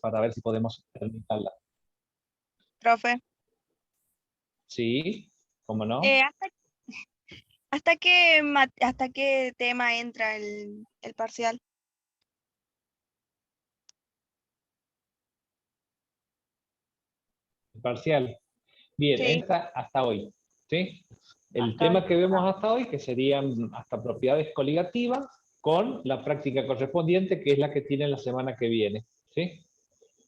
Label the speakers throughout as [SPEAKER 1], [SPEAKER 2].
[SPEAKER 1] para ver si podemos terminarla.
[SPEAKER 2] Profe.
[SPEAKER 1] Sí, ¿cómo no?
[SPEAKER 2] ¿Hasta qué tema entra el parcial?
[SPEAKER 1] Parcial. Bien,
[SPEAKER 2] Sí.
[SPEAKER 1] entra hasta hoy, ¿sí? El
[SPEAKER 2] Hasta
[SPEAKER 1] tema
[SPEAKER 2] hoy.
[SPEAKER 1] que vemos hasta hoy, que serían hasta propiedades coligativas, con la práctica correspondiente, que es la que tiene la semana que viene, ¿sí?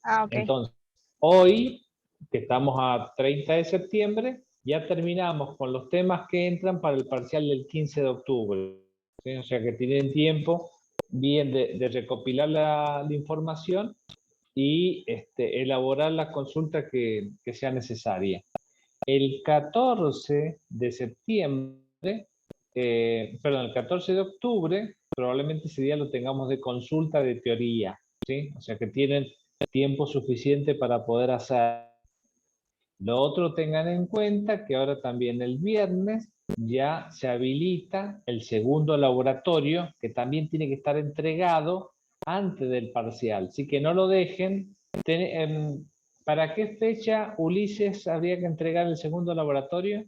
[SPEAKER 2] Ah, ok.
[SPEAKER 1] Entonces, hoy, que estamos a 30 de septiembre, ya terminamos con los temas que entran para el parcial del 15 de octubre, ¿sí? O sea que tienen tiempo bien de recopilar la información y elaborar la consulta que sea necesaria. El 14 de septiembre, perdón, el 14 de octubre, probablemente ese día lo tengamos de consulta de teoría, ¿sí? O sea que tienen tiempo suficiente para poder hacer. Lo otro, tengan en cuenta que ahora también el viernes ya se habilita el segundo laboratorio, que también tiene que estar entregado antes del parcial. Así que no lo dejen. ¿Para qué fecha, Ulises, habría que entregar el segundo laboratorio?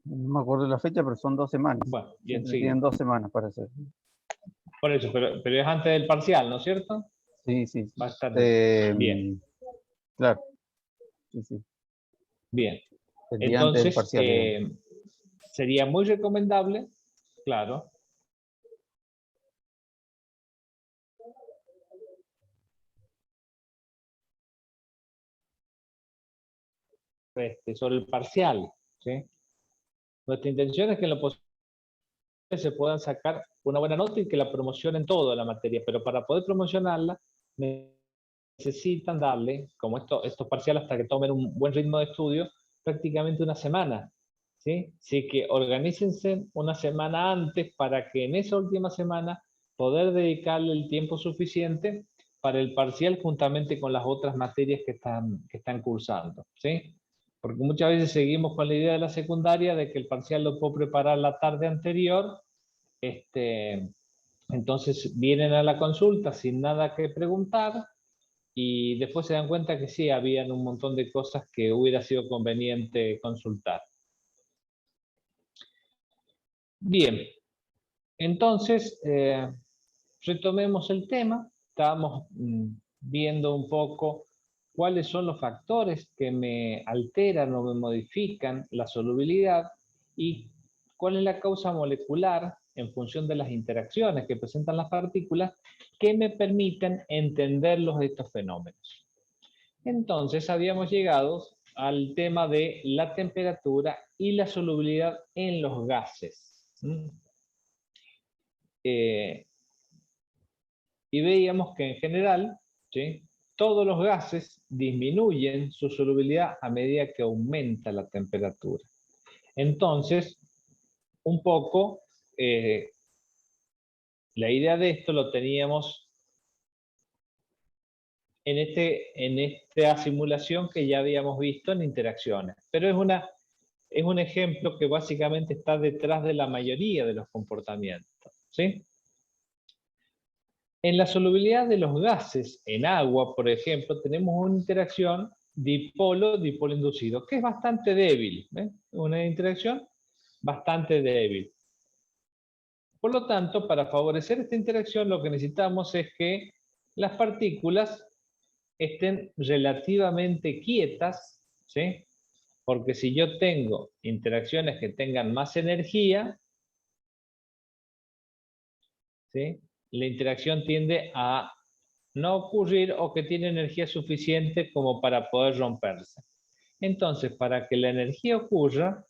[SPEAKER 3] No me acuerdo de la fecha, pero son 2 semanas.
[SPEAKER 1] Bueno, bien,
[SPEAKER 3] Siempre
[SPEAKER 1] sí.
[SPEAKER 3] tienen 2 semanas para hacer.
[SPEAKER 1] Por eso, pero es antes del parcial, ¿no es cierto?
[SPEAKER 3] Sí, sí.
[SPEAKER 1] Va a estar bien.
[SPEAKER 3] Claro. Sí, sí.
[SPEAKER 1] Bien.
[SPEAKER 3] El día antes del
[SPEAKER 1] Entonces,
[SPEAKER 3] parcial.
[SPEAKER 1] sería muy recomendable, claro, sobre el parcial, ¿sí? Nuestra intención es que en lo posible se puedan sacar una buena nota y que la promocionen toda la materia, pero para poder promocionarla necesitan darle, como estos parciales, hasta que tomen un buen ritmo de estudio, prácticamente una semana, ¿sí? Así que organícense una semana antes para que en esa última semana poder dedicarle el tiempo suficiente para el parcial juntamente con las otras materias que están cursando, ¿sí? Porque muchas veces seguimos con la idea de la secundaria de que el parcial lo puedo preparar la tarde anterior, entonces vienen a la consulta sin nada que preguntar y después se dan cuenta que sí, habían un montón de cosas que hubiera sido conveniente consultar. Bien, entonces retomemos el tema. Estábamos viendo un poco cuáles son los factores que me alteran o me modifican la solubilidad y cuál es la causa molecular en función de las interacciones que presentan las partículas que me permiten entender estos fenómenos. Entonces habíamos llegado al tema de la temperatura y la solubilidad en los gases. Y veíamos que en general, ¿sí?, todos los gases disminuyen su solubilidad a medida que aumenta la temperatura. Entonces, un poco, la idea de esto lo teníamos en esta simulación que ya habíamos visto en interacciones. Pero es un ejemplo que básicamente está detrás de la mayoría de los comportamientos, ¿sí? En la solubilidad de los gases en agua, por ejemplo, tenemos una interacción dipolo-dipolo inducido, que es bastante débil, ¿eh? Una interacción bastante débil. Por lo tanto, para favorecer esta interacción, lo que necesitamos es que las partículas estén relativamente quietas, ¿sí? Porque si yo tengo interacciones que tengan más energía, ¿sí?, la interacción tiende a no ocurrir o que tiene energía suficiente como para poder romperse. Entonces, para que la energía ocurra,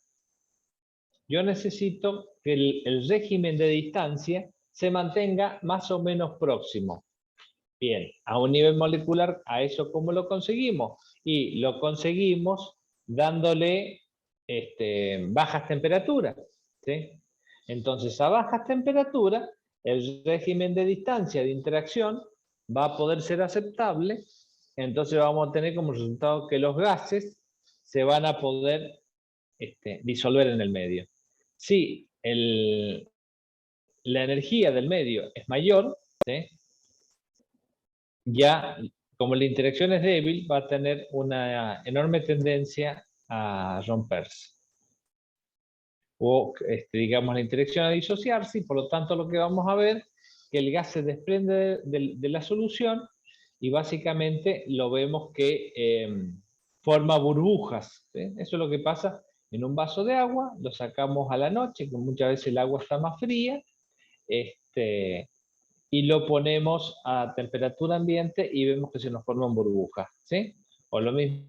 [SPEAKER 1] yo necesito que el régimen de distancia se mantenga más o menos próximo. Bien, a un nivel molecular, ¿a eso cómo lo conseguimos? Y lo conseguimos dándole bajas temperaturas, ¿sí? Entonces, a bajas temperaturas, el régimen de distancia de interacción va a poder ser aceptable, entonces vamos a tener como resultado que los gases se van a poder disolver en el medio. Si la energía del medio es mayor, ¿sí? Ya como la interacción es débil, va a tener una enorme tendencia a romperse. O, digamos, la interacción a disociarse, y por lo tanto lo que vamos a ver que el gas se desprende de la solución y básicamente lo vemos que forma burbujas, ¿sí? Eso es lo que pasa en un vaso de agua, lo sacamos a la noche, que muchas veces el agua está más fría, y lo ponemos a temperatura ambiente y vemos que se nos forman burbujas, ¿sí? O lo mismo,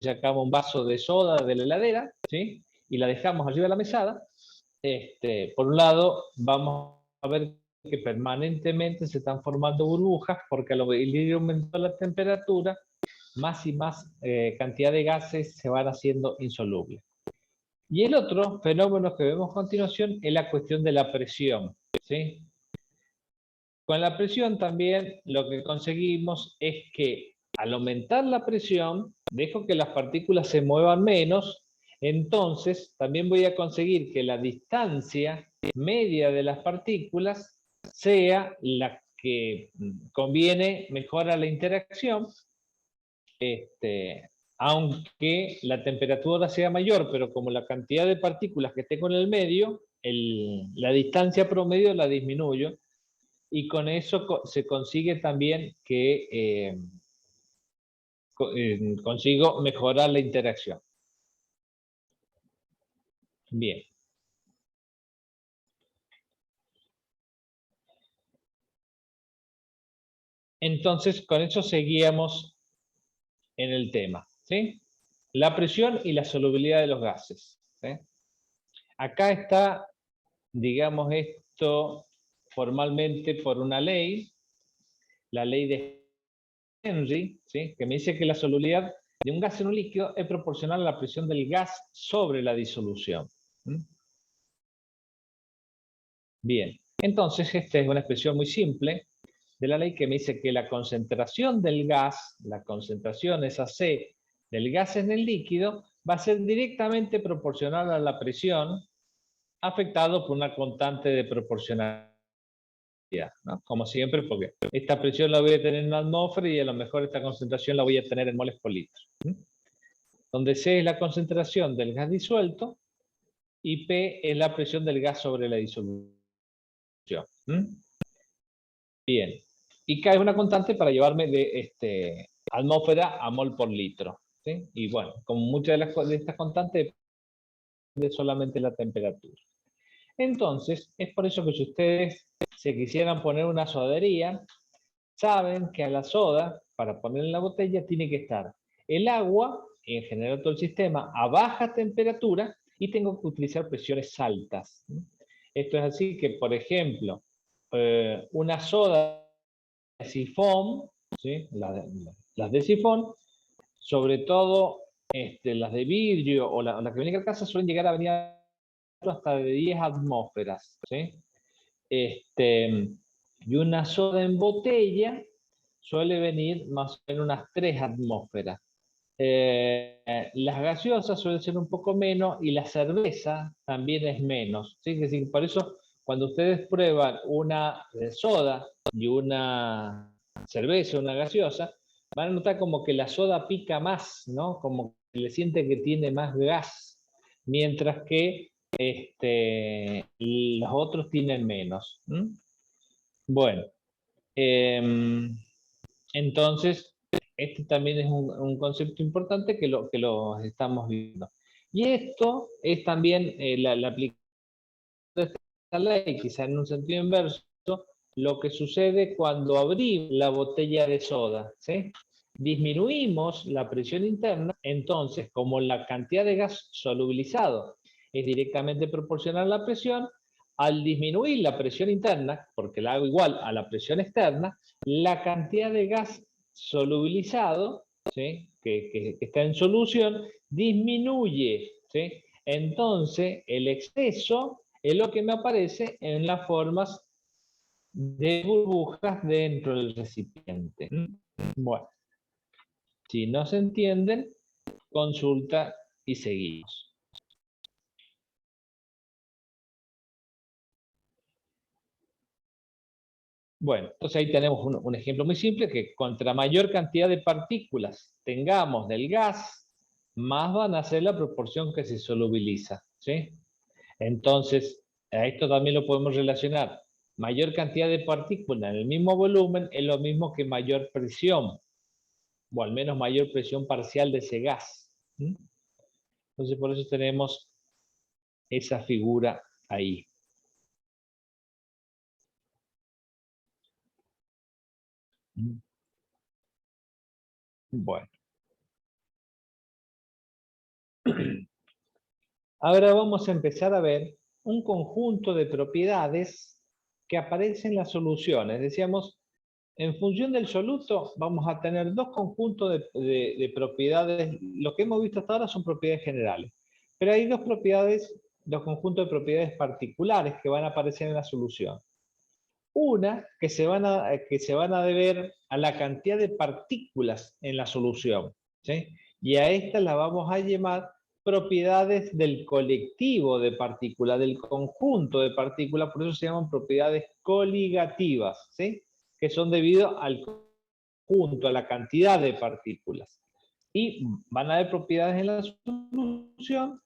[SPEAKER 1] sacamos un vaso de soda de la heladera, ¿sí? Y la dejamos arriba de la mesada. Por un lado, vamos a ver que permanentemente se están formando burbujas porque al ir aumentando la temperatura, más y más cantidad de gases se van haciendo insolubles. Y el otro fenómeno que vemos a continuación es la cuestión de la presión, ¿sí? Con la presión también lo que conseguimos es que al aumentar la presión, dejo que las partículas se muevan menos, entonces también voy a conseguir que la distancia media de las partículas sea la que conviene mejor a la interacción, aunque la temperatura sea mayor, pero como la cantidad de partículas que tengo en el medio, la distancia promedio la disminuyo, y con eso se consigue también que consigo mejorar la interacción. Bien. Entonces, con eso seguíamos en el tema, ¿sí? La presión y la solubilidad de los gases, ¿sí? Acá está, digamos, esto formalmente por una ley, la ley de Henry, ¿sí? Que me dice que la solubilidad de un gas en un líquido es proporcional a la presión del gas sobre la disolución. Bien, entonces esta es una expresión muy simple de la ley que me dice que la concentración del gas, la concentración esa C del gas en el líquido, va a ser directamente proporcional a la presión, afectado por una constante de proporcionalidad, ¿no? Como siempre, porque esta presión la voy a tener en la atmósfera y a lo mejor esta concentración la voy a tener en moles por litro. Donde C es la concentración del gas disuelto y P es la presión del gas sobre la disolución. Bien. Y K es una constante para llevarme de atmósfera a mol por litro, ¿sí? Y bueno, como muchas de estas constantes depende solamente la temperatura. Entonces, es por eso que si ustedes se quisieran poner una sodería, saben que a la soda, para poner en la botella, tiene que estar el agua, en general todo el sistema, a baja temperatura y tengo que utilizar presiones altas. Esto es así que, por ejemplo, una soda de sifón, ¿sí? Las de sifón, sobre todo las de vidrio o las que vienen a casa, suelen llegar a venir hasta de 10 atmósferas, ¿sí? Y una soda en botella suele venir más o menos unas 3 atmósferas. Las gaseosas suelen ser un poco menos y la cerveza también es menos, ¿sí? Que sí, por eso cuando ustedes prueban una soda y una cerveza, una gaseosa, van a notar como que la soda pica más, ¿no? Como que le siente que tiene más gas, mientras que los otros tienen menos. Bueno, entonces, este también es un concepto importante que lo estamos viendo. Y esto es también la aplicación de esta ley, quizá en un sentido inverso, lo que sucede cuando abrimos la botella de soda, ¿sí? Disminuimos la presión interna, entonces, como la cantidad de gas solubilizado es directamente proporcional a la presión, al disminuir la presión interna, porque la hago igual a la presión externa, la cantidad de gas solubilizado, ¿sí? que está en solución, disminuye, ¿sí? Entonces, el exceso es lo que me aparece en las formas de burbujas dentro del recipiente. Bueno, si no se entienden, consulta y seguimos. Bueno, entonces ahí tenemos un ejemplo muy simple, que contra mayor cantidad de partículas tengamos del gas, más van a ser la proporción que se solubiliza, ¿sí? Entonces, a esto también lo podemos relacionar. Mayor cantidad de partículas en el mismo volumen es lo mismo que mayor presión, o al menos mayor presión parcial de ese gas. ¿Mm? Entonces, por eso tenemos esa figura ahí. Bueno. Ahora vamos a empezar a ver un conjunto de propiedades que aparecen en las soluciones. Decíamos, en función del soluto vamos a tener dos conjuntos de propiedades. Lo que hemos visto hasta ahora son propiedades generales. Pero hay dos propiedades, dos conjuntos de propiedades particulares que van a aparecer en la solución. Una que se van a deber a la cantidad de partículas en la solución, ¿sí? Y a esta la vamos a llamar propiedades del colectivo de partículas, del conjunto de partículas, por eso se llaman propiedades coligativas, ¿sí? Que son debido al conjunto, a la cantidad de partículas. Y van a haber propiedades en la solución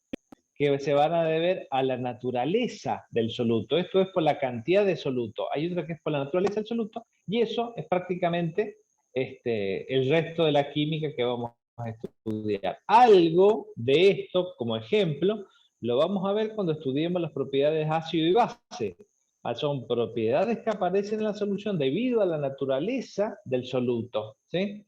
[SPEAKER 1] que se van a deber a la naturaleza del soluto. Esto es por la cantidad de soluto. Hay otra que es por la naturaleza del soluto, y eso es prácticamente el resto de la química que vamos a estudiar. Algo de esto, como ejemplo, lo vamos a ver cuando estudiemos las propiedades ácido y base. Son propiedades que aparecen en la solución debido a la naturaleza del soluto, ¿sí?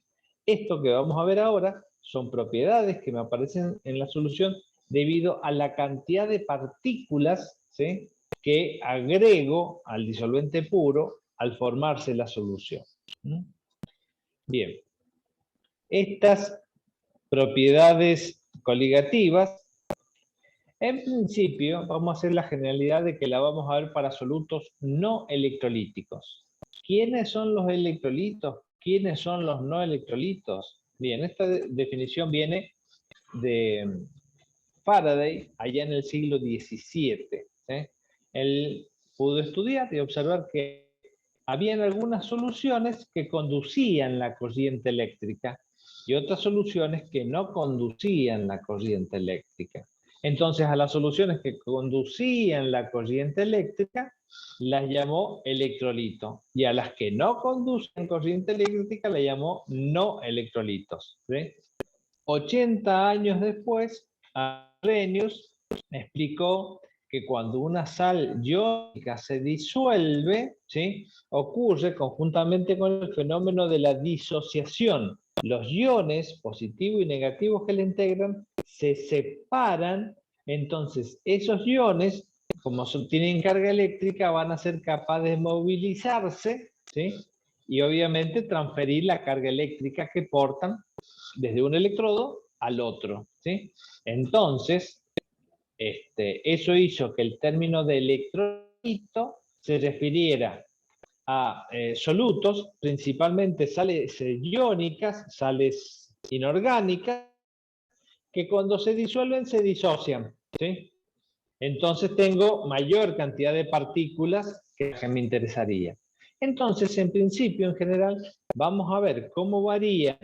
[SPEAKER 1] Esto que vamos a ver ahora son propiedades que me aparecen en la solución debido a la cantidad de partículas, ¿sí?, que agrego al disolvente puro al formarse la solución. Bien, estas propiedades coligativas, en principio vamos a hacer la generalidad de que la vamos a ver para solutos no electrolíticos. ¿Quiénes son los electrolitos? ¿Quiénes son los no electrolitos? Bien, esta definición viene de Faraday allá en el siglo XVII. ¿Sí? Él pudo estudiar y observar que habían algunas soluciones que conducían la corriente eléctrica y otras soluciones que no conducían la corriente eléctrica. Entonces, a las soluciones que conducían la corriente eléctrica las llamó electrolito, y a las que no conducen corriente eléctrica las llamó no electrolitos. ¿Sí? 80 años después, Arrhenius explicó que cuando una sal iónica se disuelve, ¿sí?, ocurre conjuntamente con el fenómeno de la disociación. Los iones positivos y negativos que la integran se separan, entonces esos iones, como tienen carga eléctrica, van a ser capaces de movilizarse, ¿sí?, y obviamente transferir la carga eléctrica que portan desde un electrodo al otro, ¿sí? Entonces, eso hizo que el término de electrolito se refiriera a solutos, principalmente sales iónicas, sales inorgánicas, que cuando se disuelven se disocian, ¿sí? Entonces tengo mayor cantidad de partículas que me interesaría. Entonces, en principio, en general, vamos a ver cómo varían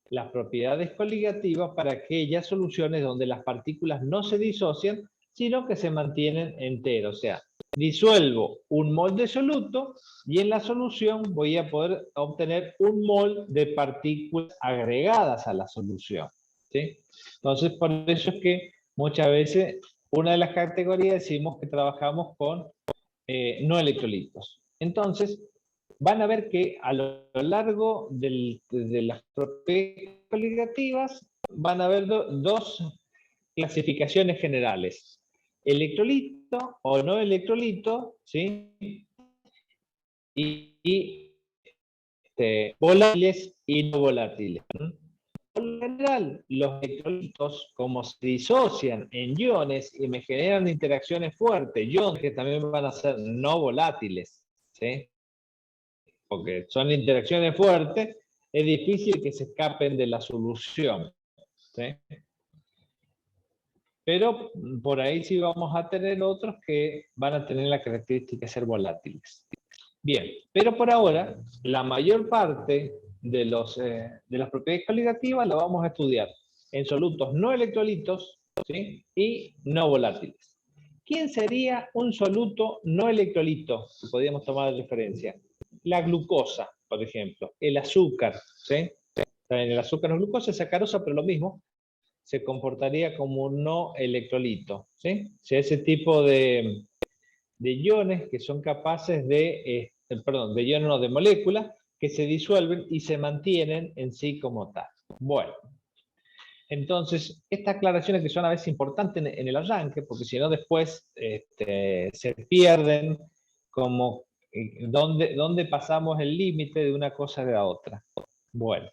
[SPEAKER 1] las propiedades coligativas para aquellas soluciones donde las partículas no se disocian, sino que se mantienen enteros. O sea, disuelvo un mol de soluto y en la solución voy a poder obtener un mol de partículas agregadas a la solución, ¿sí? Entonces, por eso es que muchas veces una de las categorías decimos que trabajamos con no electrolitos. Entonces, van a ver que a lo largo de las propiedades coligativas van a haber dos clasificaciones generales: electrolito o no electrolito, ¿sí?, y volátiles y no volátiles. Por lo general, los electrolitos, como se disocian en iones y me generan interacciones fuertes, iones que también van a ser no volátiles, ¿sí?, porque son interacciones fuertes, es difícil que se escapen de la solución, ¿sí? Pero por ahí sí vamos a tener otros que van a tener la característica de ser volátiles. Bien, pero por ahora, la mayor parte de las propiedades calibrativas la vamos a estudiar en solutos no electrolitos, ¿sí? Y no volátiles. ¿Quién sería un soluto no electrolito que podríamos tomar de referencia? La glucosa, por ejemplo, el azúcar, ¿sí? El azúcar no es glucosa, es sacarosa, pero lo mismo, se comportaría como un no electrolito, ¿sí? O sea, ese tipo de iones que son capaces de, de iones no, de moléculas que se disuelven y se mantienen en sí como tal. Bueno, entonces, estas aclaraciones que son a veces importantes en el arranque, porque si no después se pierden como dónde pasamos el límite de una cosa a la otra. Bueno,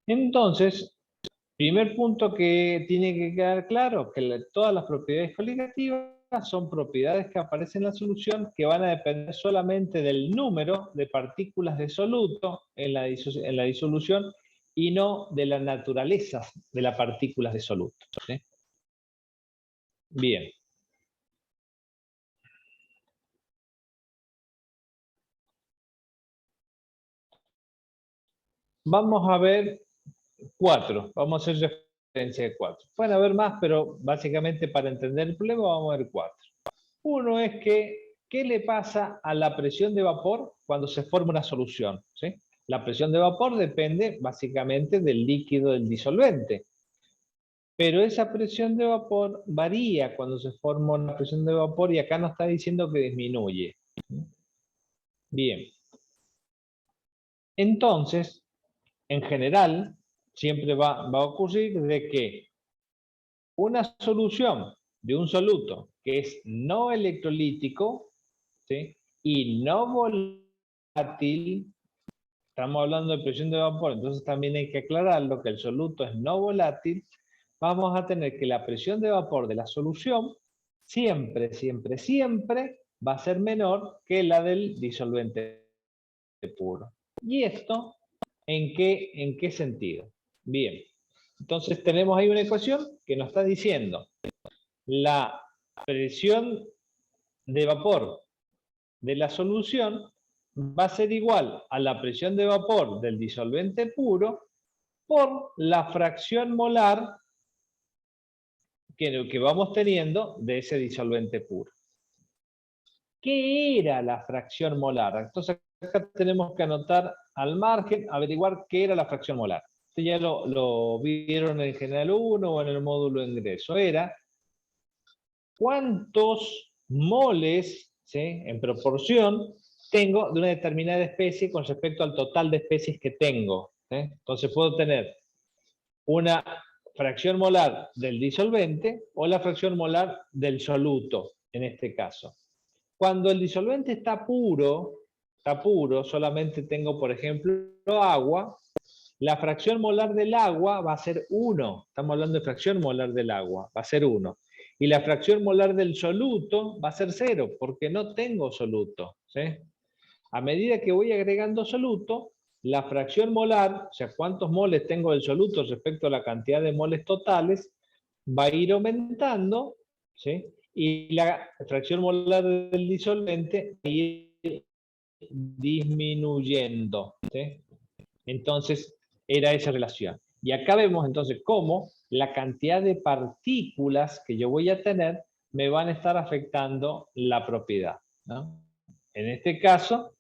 [SPEAKER 1] entonces, primer punto que tiene que quedar claro, que todas las propiedades coligativas son propiedades que aparecen en la solución que van a depender solamente del número de partículas de soluto en la disolución y no de la naturaleza de las partículas de soluto, ¿sí? Bien. Vamos a ver 4. Vamos a hacer referencia de 4. Pueden haber más, pero básicamente para entender el problema vamos a ver 4. Uno es que, ¿qué le pasa a la presión de vapor cuando se forma una solución? ¿Sí? La presión de vapor depende básicamente del líquido del disolvente. Pero esa presión de vapor varía cuando se forma una presión de vapor y acá nos está diciendo que disminuye. Bien. Entonces, en general, siempre va a ocurrir de que una solución de un soluto que es no electrolítico, ¿sí? Y no volátil, estamos hablando de presión de vapor, entonces también hay que aclararlo que el soluto es no volátil, vamos a tener que la presión de vapor de la solución siempre va a ser menor que la del disolvente puro. ¿Y esto en qué sentido? Bien, entonces tenemos ahí una ecuación que nos está diciendo la presión de vapor de la solución va a ser igual a la presión de vapor del disolvente puro por la fracción molar que vamos teniendo de ese disolvente puro. ¿Qué era la fracción molar? Entonces acá tenemos que anotar al margen, averiguar qué era la fracción molar. Esto ya lo vieron en el General 1 o en el módulo de ingreso. Era cuántos moles, ¿sí?, en proporción tengo de una determinada especie con respecto al total de especies que tengo. Entonces puedo tener una fracción molar del disolvente o la fracción molar del soluto, en este caso. Cuando el disolvente está puro, solamente tengo, por ejemplo, agua, la fracción molar del agua va a ser 1. Estamos hablando de fracción molar del agua, va a ser 1. Y la fracción molar del soluto va a ser 0, porque no tengo soluto, ¿sí? A medida que voy agregando soluto, la fracción molar, o sea, cuántos moles tengo del soluto respecto a la cantidad de moles totales, va a ir aumentando, ¿sí? Y la fracción molar del disolvente va a ir disminuyendo, ¿sí? Entonces, era esa relación. Y acá vemos entonces cómo la cantidad de partículas que yo voy a tener me van a estar afectando la propiedad, ¿no? En este caso,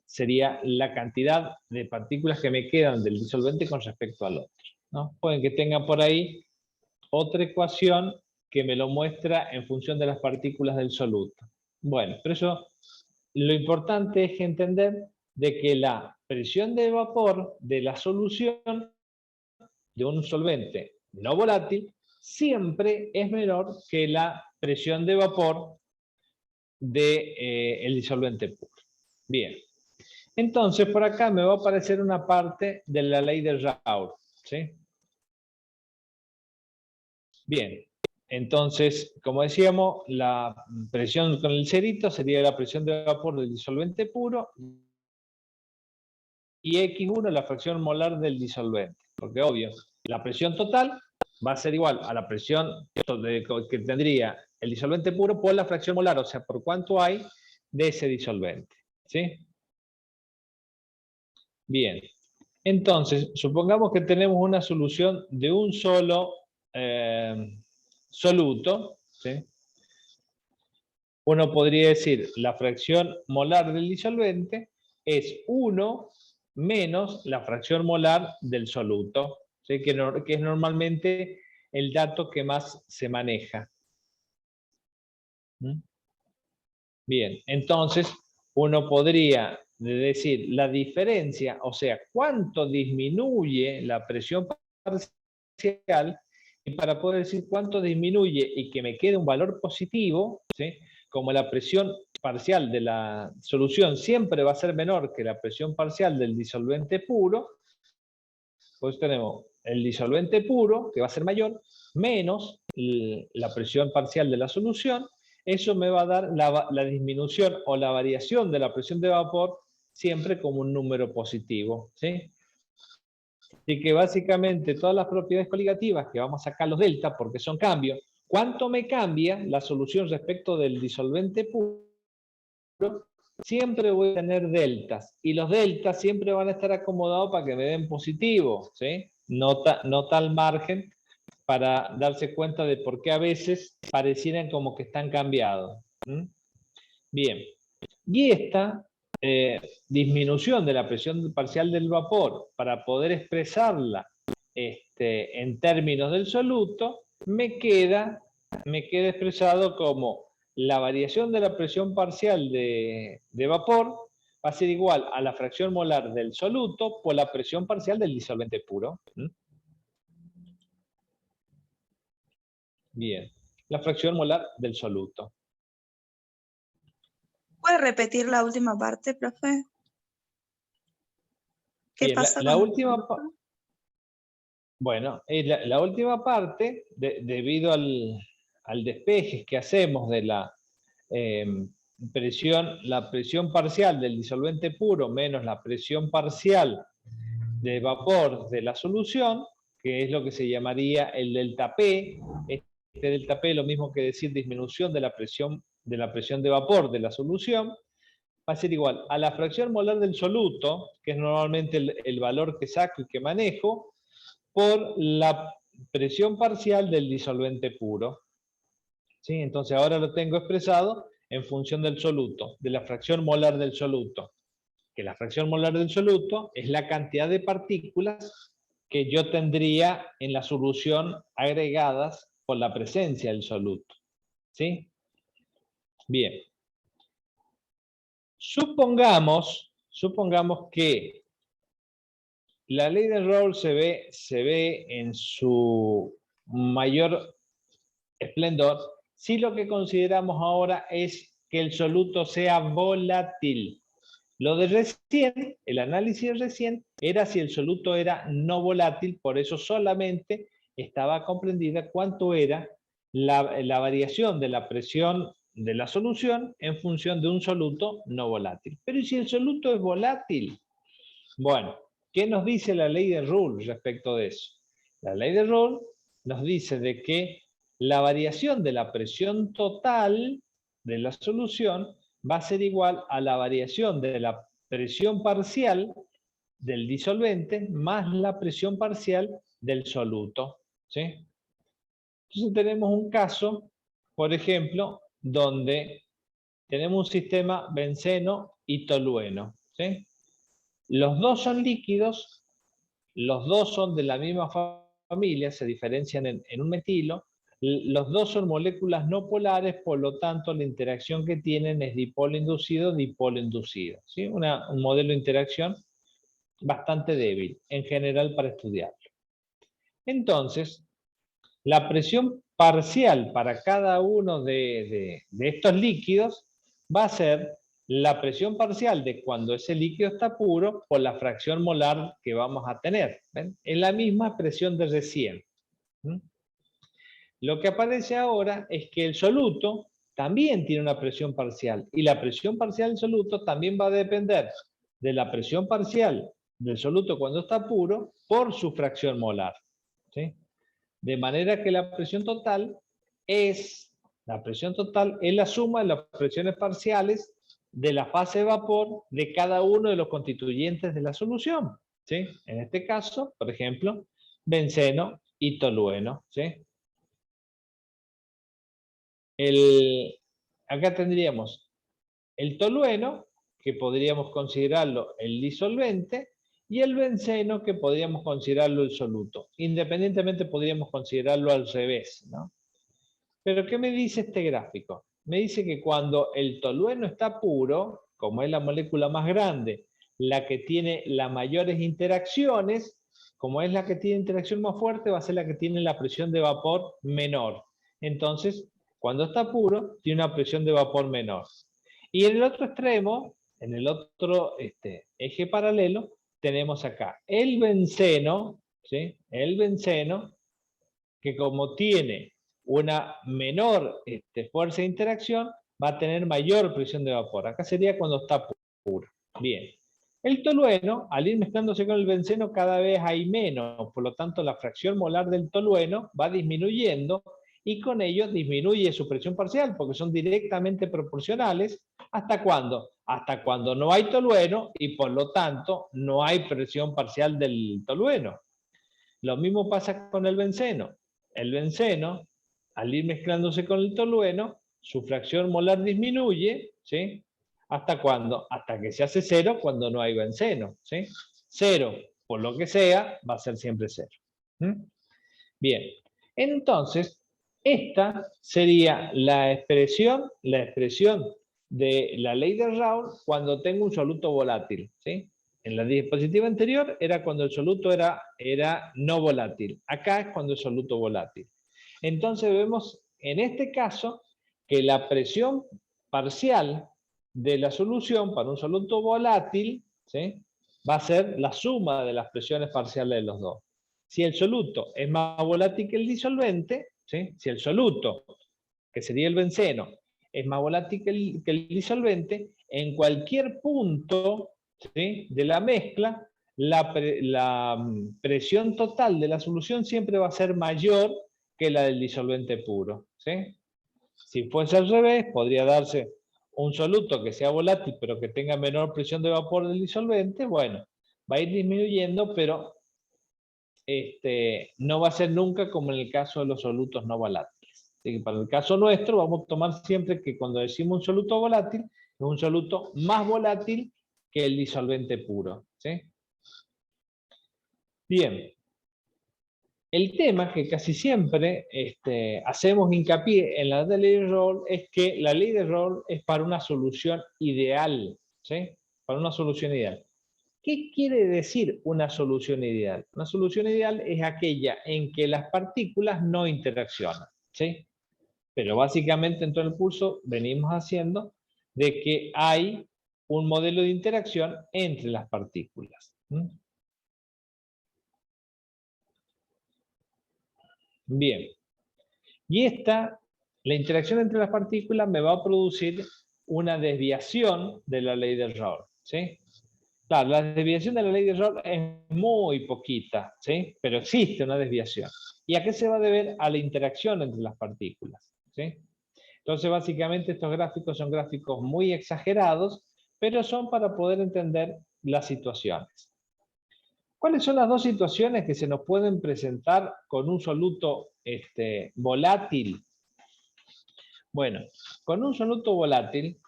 [SPEAKER 1] sería la cantidad de partículas que me quedan del disolvente con respecto al otro, ¿no? Pueden que tengan por ahí otra ecuación que me lo muestra en función de las partículas del soluto. Bueno, pero eso, lo importante es entender de que la presión de vapor de la solución de un solvente no volátil siempre es menor que la presión de vapor del disolvente puro. Bien. Entonces, por acá me va a aparecer una parte de la ley de Raoult, ¿sí? Bien. Entonces, como decíamos, la presión con el cerito sería la presión de vapor del disolvente puro y X1 la fracción molar del disolvente. Porque obvio, la presión total va a ser igual a la presión que tendría el disolvente puro por la fracción molar, o sea, por cuánto hay de ese disolvente. ¿Sí? Bien. Entonces, supongamos que tenemos una solución de un solo soluto, ¿sí? Uno podría decir, la fracción molar del disolvente es 1 menos la fracción molar del soluto, ¿sí? que es normalmente el dato que más se maneja. ¿Mm? Bien, entonces uno podría decir la diferencia, o sea, cuánto disminuye la presión parcial, y para poder decir cuánto disminuye y que me quede un valor positivo, ¿sí? Como la presión parcial de la solución siempre va a ser menor que la presión parcial del disolvente puro, pues tenemos el disolvente puro, que va a ser mayor, menos la presión parcial de la solución. Eso me va a dar la disminución o la variación de la presión de vapor siempre como un número positivo, ¿sí? Y que básicamente todas las propiedades coligativas, que vamos a sacar los delta porque son cambios, ¿cuánto me cambia la solución respecto del disolvente puro? Siempre voy a tener deltas, y los deltas siempre van a estar acomodados para que me den positivo, ¿sí? Nota al margen para darse cuenta de por qué a veces parecieran como que están cambiados. Bien, y esta disminución de la presión parcial del vapor, para poder expresarla en términos del soluto, me queda expresado como la variación de la presión parcial de vapor va a ser igual a la fracción molar del soluto por la presión parcial del disolvente puro. Bien, la fracción molar del soluto.
[SPEAKER 2] ¿Puede repetir la última parte, profe? ¿Qué
[SPEAKER 1] Bien,
[SPEAKER 2] pasa
[SPEAKER 1] la
[SPEAKER 2] con
[SPEAKER 1] última bueno, la última parte, debido al despeje que hacemos de la presión parcial del disolvente puro menos la presión parcial de vapor de la solución, que es lo que se llamaría el delta P. Este delta P es lo mismo que decir disminución de la presión de vapor de la solución, va a ser igual a la fracción molar del soluto, que es normalmente el valor que saco y que manejo, por la presión parcial del disolvente puro. ¿Sí? Entonces ahora lo tengo expresado en función del soluto, de la fracción molar del soluto. Que la fracción molar del soluto es la cantidad de partículas que yo tendría en la solución agregadas por la presencia del soluto. ¿Sí? Bien. Supongamos que la ley de Raoult se ve en su mayor esplendor si lo que consideramos ahora es que el soluto sea volátil. Lo de recién, el análisis de recién, era si el soluto era no volátil, por eso solamente estaba comprendida cuánto era la variación de la presión de la solución en función de un soluto no volátil. Pero ¿y si el soluto es volátil? Bueno, ¿qué nos dice la ley de Raoult respecto de eso? La ley de Raoult nos dice de que la variación de la presión total de la solución va a ser igual a la variación de la presión parcial del disolvente más la presión parcial del soluto. ¿Sí? Entonces tenemos un caso, por ejemplo, donde tenemos un sistema benceno y tolueno. ¿Sí? Los dos son líquidos, los dos son de la misma familia, se diferencian en un metilo, los dos son moléculas no polares, por lo tanto la interacción que tienen es dipolo inducido, ¿sí? Un modelo de interacción bastante débil, en general, para estudiarlo. Entonces, la presión parcial para cada uno de estos líquidos va a ser la presión parcial de cuando ese líquido está puro por la fracción molar que vamos a tener. ¿Ven? Es la misma presión de recién. Lo que aparece ahora es que el soluto también tiene una presión parcial, y la presión parcial del soluto también va a depender de la presión parcial del soluto cuando está puro por su fracción molar. ¿Sí? De manera que la presión total es la suma de las presiones parciales de la fase de vapor de cada uno de los constituyentes de la solución, ¿sí? En este caso, por ejemplo, benceno y tolueno, ¿sí? Acá tendríamos el tolueno, que podríamos considerarlo el disolvente, y el benceno, que podríamos considerarlo el soluto. Independientemente podríamos considerarlo al revés, ¿no? Pero ¿qué me dice este gráfico? Me dice que cuando el tolueno está puro, como es la molécula más grande, la que tiene las mayores interacciones, como es la que tiene interacción más fuerte, va a ser la que tiene la presión de vapor menor. Entonces, cuando está puro, tiene una presión de vapor menor. Y en el otro extremo, en el otro eje paralelo, tenemos acá el benceno, ¿sí? El benceno, que como tiene una menor fuerza de interacción, va a tener mayor presión de vapor. Acá sería cuando está puro. Bien. El tolueno, al ir mezclándose con el benceno, cada vez hay menos. Por lo tanto, la fracción molar del tolueno va disminuyendo y con ello disminuye su presión parcial, porque son directamente proporcionales. ¿Hasta cuándo? Hasta cuando no hay tolueno y por lo tanto no hay presión parcial del tolueno. Lo mismo pasa con el benceno. El benceno, al ir mezclándose con el tolueno, su fracción molar disminuye, ¿sí? ¿Hasta cuándo? Hasta que se hace cero cuando no hay benceno, ¿sí? Cero, por lo que sea, va a ser siempre cero. Bien, entonces, esta sería la expresión de la ley de Raoult cuando tengo un soluto volátil, ¿sí? En la diapositiva anterior era cuando el soluto era no volátil. Acá es cuando es soluto volátil. Entonces vemos en este caso que la presión parcial de la solución para un soluto volátil, ¿sí? Va a ser la suma de las presiones parciales de los dos. Si el soluto es más volátil que el disolvente, ¿sí? Si el soluto, que sería el benceno, es más volátil que el disolvente, en cualquier punto, ¿sí?, de la mezcla, la presión total de la solución siempre va a ser mayor que la del disolvente puro, ¿sí? Si fuese al revés, podría darse un soluto que sea volátil pero que tenga menor presión de vapor del disolvente. Bueno, va a ir disminuyendo, pero no va a ser nunca como en el caso de los solutos no volátiles. Así que para el caso nuestro vamos a tomar siempre que cuando decimos un soluto volátil, es un soluto más volátil que el disolvente puro, ¿sí? Bien. El tema que casi siempre hacemos hincapié en la ley de Raoult es que la ley de Raoult es para una solución ideal, ¿sí? Para una solución ideal. ¿Qué quiere decir una solución ideal? Una solución ideal es aquella en que las partículas no interaccionan, ¿sí? Pero básicamente en todo el curso venimos haciendo de que hay un modelo de interacción entre las partículas. Bien. Y la interacción entre las partículas me va a producir una desviación de la ley de Raoult, ¿sí? Claro, la desviación de la ley de Raoult es muy poquita, ¿sí? Pero existe una desviación. ¿Y a qué se va a deber? A la interacción entre las partículas, ¿sí? Entonces, básicamente, estos gráficos son gráficos muy exagerados, pero son para poder entender las situaciones. ¿Cuáles son las dos situaciones que se nos pueden presentar con un soluto volátil? Bueno, con un soluto volátil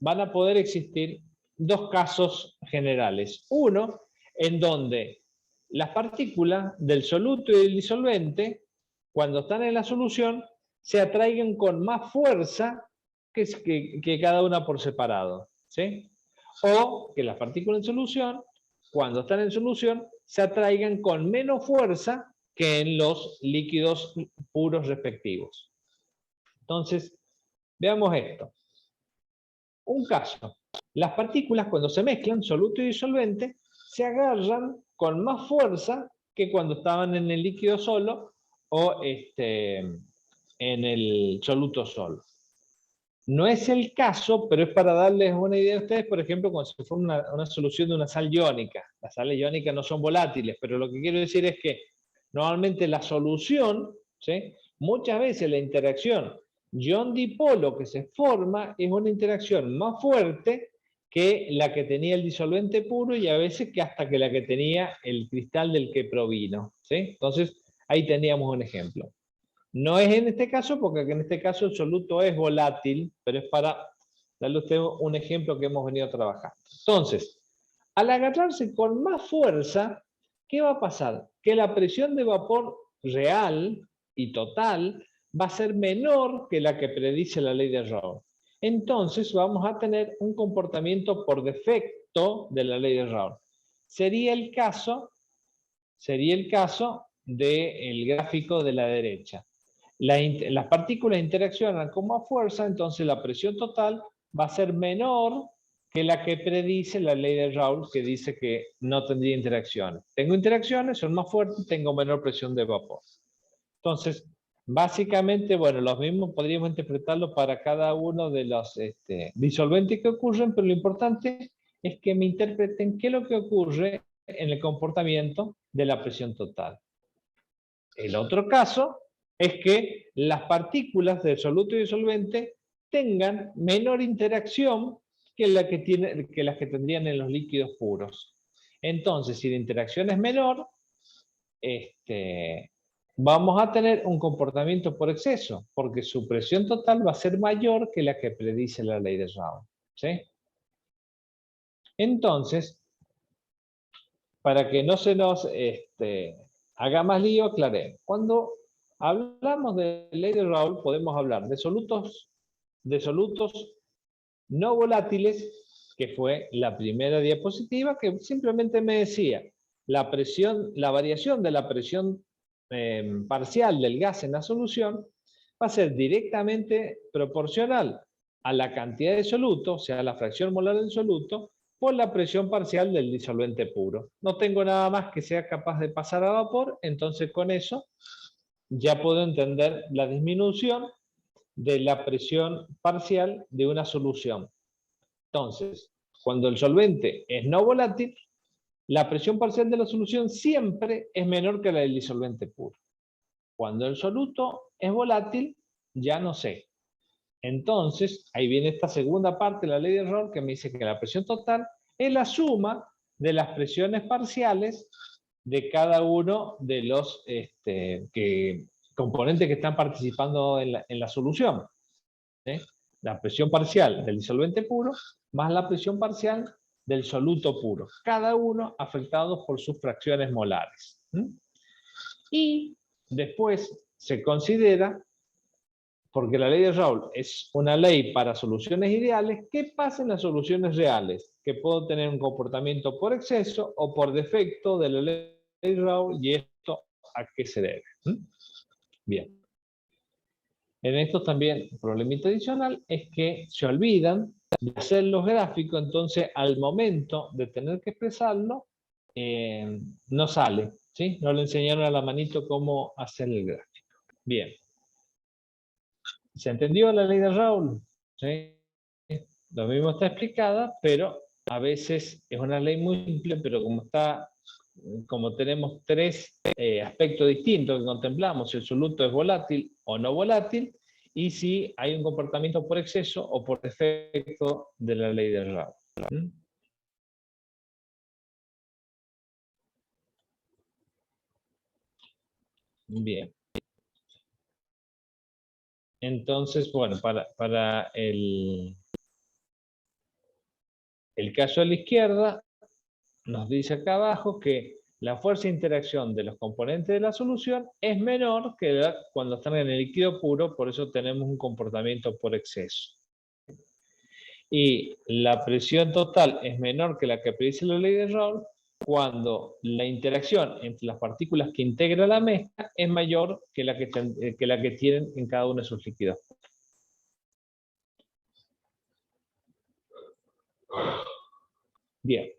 [SPEAKER 1] van a poder existir dos casos generales. Uno, en donde las partículas del soluto y del disolvente, cuando están en la solución, se atraigan con más fuerza que cada una por separado, ¿sí? O que las partículas en solución, cuando están en solución, se atraigan con menos fuerza que en los líquidos puros respectivos. Entonces, veamos esto. Un caso. Las partículas cuando se mezclan, soluto y disolvente, se agarran con más fuerza que cuando estaban en el líquido solo o en el soluto solo. No es el caso, pero es para darles una idea a ustedes, por ejemplo, cuando se forma una solución de una sal iónica. Las sales iónicas no son volátiles, pero lo que quiero decir es que normalmente la solución, ¿sí?, muchas veces la interacción ion dipolo que se forma es una interacción más fuerte que la que tenía el disolvente puro y a veces que hasta que la que tenía el cristal del que provino, ¿sí? Entonces, ahí teníamos un ejemplo. No es en este caso, porque en este caso el soluto es volátil, pero es para darle a usted un ejemplo que hemos venido trabajando. Entonces, al agarrarse con más fuerza, ¿qué va a pasar? Que la presión de vapor real y total va a ser menor que la que predice la ley de Raoult. Entonces vamos a tener un comportamiento por defecto de la ley de Raoult. Sería el caso del gráfico de la derecha. Las partículas interaccionan con más fuerza, entonces la presión total va a ser menor que la que predice la ley de Raoult, que dice que no tendría interacciones. Tengo interacciones, son más fuertes, tengo menor presión de vapor. Entonces, básicamente, bueno, los mismos podríamos interpretarlo para cada uno de los disolventes que ocurren, pero lo importante es que me interpreten qué es lo que ocurre en el comportamiento de la presión total. El otro caso es que las partículas del soluto y disolvente tengan menor interacción que las que tendrían en los líquidos puros. Entonces, si la interacción es menor, vamos a tener un comportamiento por exceso, porque su presión total va a ser mayor que la que predice la ley de Raoult, ¿sí? Entonces, para que no se nos haga más lío, aclaré. Cuando hablamos de ley de Raoult, podemos hablar de solutos no volátiles, que fue la primera diapositiva, que simplemente me decía la variación de la presión parcial del gas en la solución va a ser directamente proporcional a la cantidad de soluto, o sea, la fracción molar del soluto, por la presión parcial del disolvente puro. No tengo nada más que sea capaz de pasar a vapor, entonces con eso ya puedo entender la disminución de la presión parcial de una solución. Entonces, cuando el solvente es no volátil, la presión parcial de la solución siempre es menor que la del disolvente puro. Cuando el soluto es volátil, ya no sé. Entonces, ahí viene esta segunda parte de la ley de Raoult que me dice que la presión total es la suma de las presiones parciales de cada uno de los componentes que están participando en la solución. ¿Sí? La presión parcial del disolvente puro más la presión parcial del soluto puro, cada uno afectado por sus fracciones molares. Y después se considera, porque la ley de Raoult es una ley para soluciones ideales, ¿qué pasa en las soluciones reales? Que puedo tener un comportamiento por exceso o por defecto de la ley de Raoult, y esto ¿a qué se debe? Bien. En esto también, un problemita adicional es que se olvidan de hacer los gráficos, entonces al momento de tener que expresarlo, no sale, ¿sí? No le enseñaron a la manito cómo hacer el gráfico. Bien. ¿Se entendió la ley de Raoult? ¿Sí? Lo mismo está explicada, pero a veces es una ley muy simple, pero como tenemos tres aspectos distintos que contemplamos, si el soluto es volátil o no volátil, y si hay un comportamiento por exceso o por defecto de la ley de Raoult. Bien. Entonces, bueno, para el caso a la izquierda, nos dice acá abajo que la fuerza de interacción de los componentes de la solución es menor que cuando están en el líquido puro, por eso tenemos un comportamiento por exceso. Y la presión total es menor que la que predice la ley de Raoult cuando la interacción entre las partículas que integra la mezcla es mayor que la que tienen en cada uno de sus líquidos. Bien.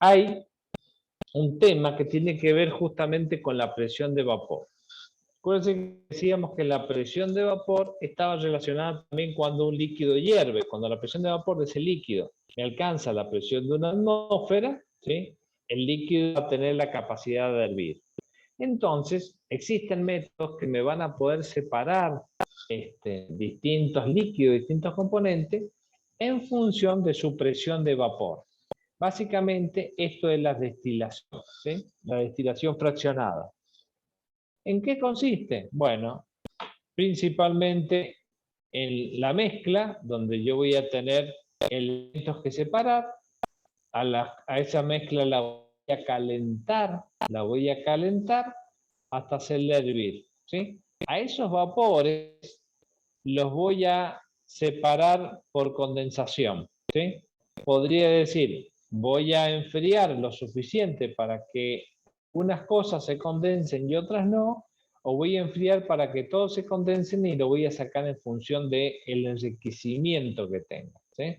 [SPEAKER 1] Hay un tema que tiene que ver justamente con la presión de vapor. Acuérdense que decíamos que la presión de vapor estaba relacionada también cuando un líquido hierve. Cuando la presión de vapor de ese líquido alcanza la presión de una atmósfera, ¿sí? El líquido va a tener la capacidad de hervir. Entonces, existen métodos que me van a poder separar distintos líquidos, distintos componentes, en función de su presión de vapor. Básicamente, esto es la destilación, ¿sí? La destilación fraccionada. ¿En qué consiste? Bueno, principalmente en la mezcla, donde yo voy a tener elementos que separar. A esa mezcla la voy a calentar hasta hacerla hervir, ¿sí? A esos vapores los voy a separar por condensación, ¿sí? Podría decir, voy a enfriar lo suficiente para que unas cosas se condensen y otras no, o voy a enfriar para que todos se condensen y lo voy a sacar en función del enriquecimiento que tenga, ¿sí?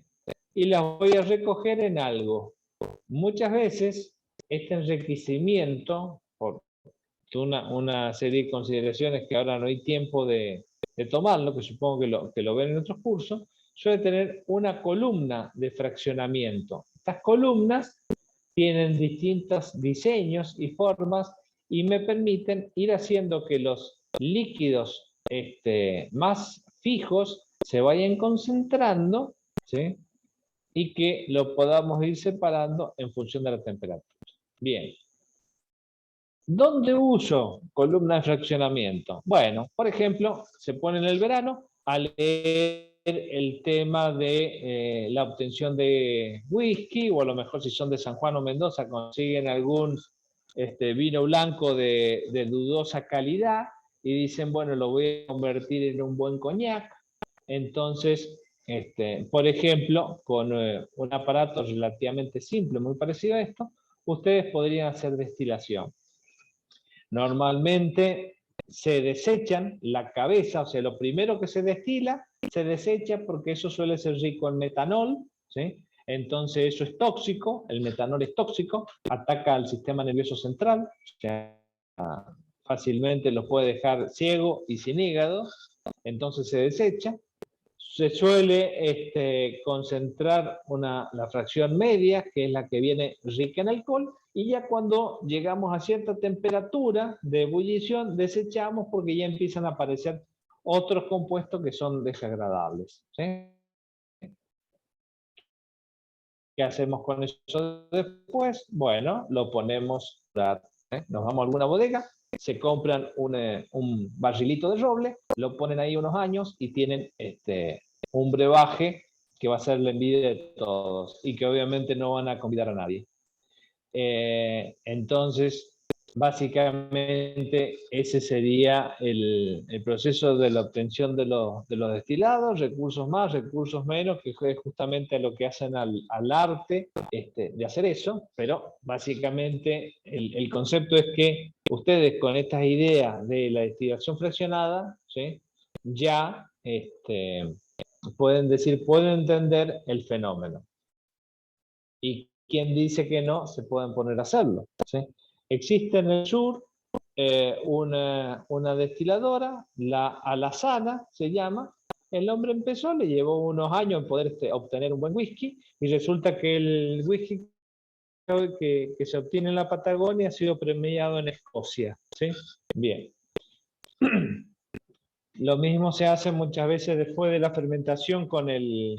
[SPEAKER 1] Y las voy a recoger en algo. Muchas veces este enriquecimiento, por una serie de consideraciones que ahora no hay tiempo de tomarlo, que supongo que lo ven en otros cursos, suele tener una columna de fraccionamiento. Estas columnas tienen distintos diseños y formas y me permiten ir haciendo que los líquidos más fijos se vayan concentrando, ¿sí? Y que lo podamos ir separando en función de la temperatura. Bien. ¿Dónde uso columna de fraccionamiento? Bueno, por ejemplo, se pone en el verano a leer el tema de la obtención de whisky, o a lo mejor si son de San Juan o Mendoza, consiguen algún vino blanco de dudosa calidad y dicen, bueno, lo voy a convertir en un buen coñac. Entonces, por ejemplo, con un aparato relativamente simple, muy parecido a esto, ustedes podrían hacer destilación. Normalmente se desechan la cabeza, o sea, lo primero que se destila, se desecha porque eso suele ser rico en metanol, ¿sí? Entonces eso es tóxico, el metanol es tóxico, ataca al sistema nervioso central, o sea, fácilmente lo puede dejar ciego y sin hígado, entonces se desecha. Se suele concentrar la fracción media, que es la que viene rica en alcohol, y ya cuando llegamos a cierta temperatura de ebullición, desechamos porque ya empiezan a aparecer otros compuestos que son desagradables, ¿sí? ¿Qué hacemos con eso después? Bueno, lo ponemos, nos vamos a alguna bodega, se compran un barrilito de roble, lo ponen ahí unos años y tienen un brebaje que va a ser la envidia de todos y que obviamente no van a convidar a nadie. Entonces, básicamente ese sería el proceso de la obtención de los destilados, recursos más, recursos menos, que es justamente lo que hacen al arte de hacer eso, pero básicamente el concepto es que ustedes con estas ideas de la destilación fraccionada, ¿sí? Ya pueden entender el fenómeno. Y quien dice que no, se pueden poner a hacerlo, ¿sí? Existe en el sur una destiladora, la Alazana se llama. El hombre empezó, le llevó unos años en poder obtener un buen whisky, y resulta que el whisky que se obtiene en la Patagonia ha sido premiado en Escocia, ¿sí? Bien. Lo mismo se hace muchas veces después de la fermentación con el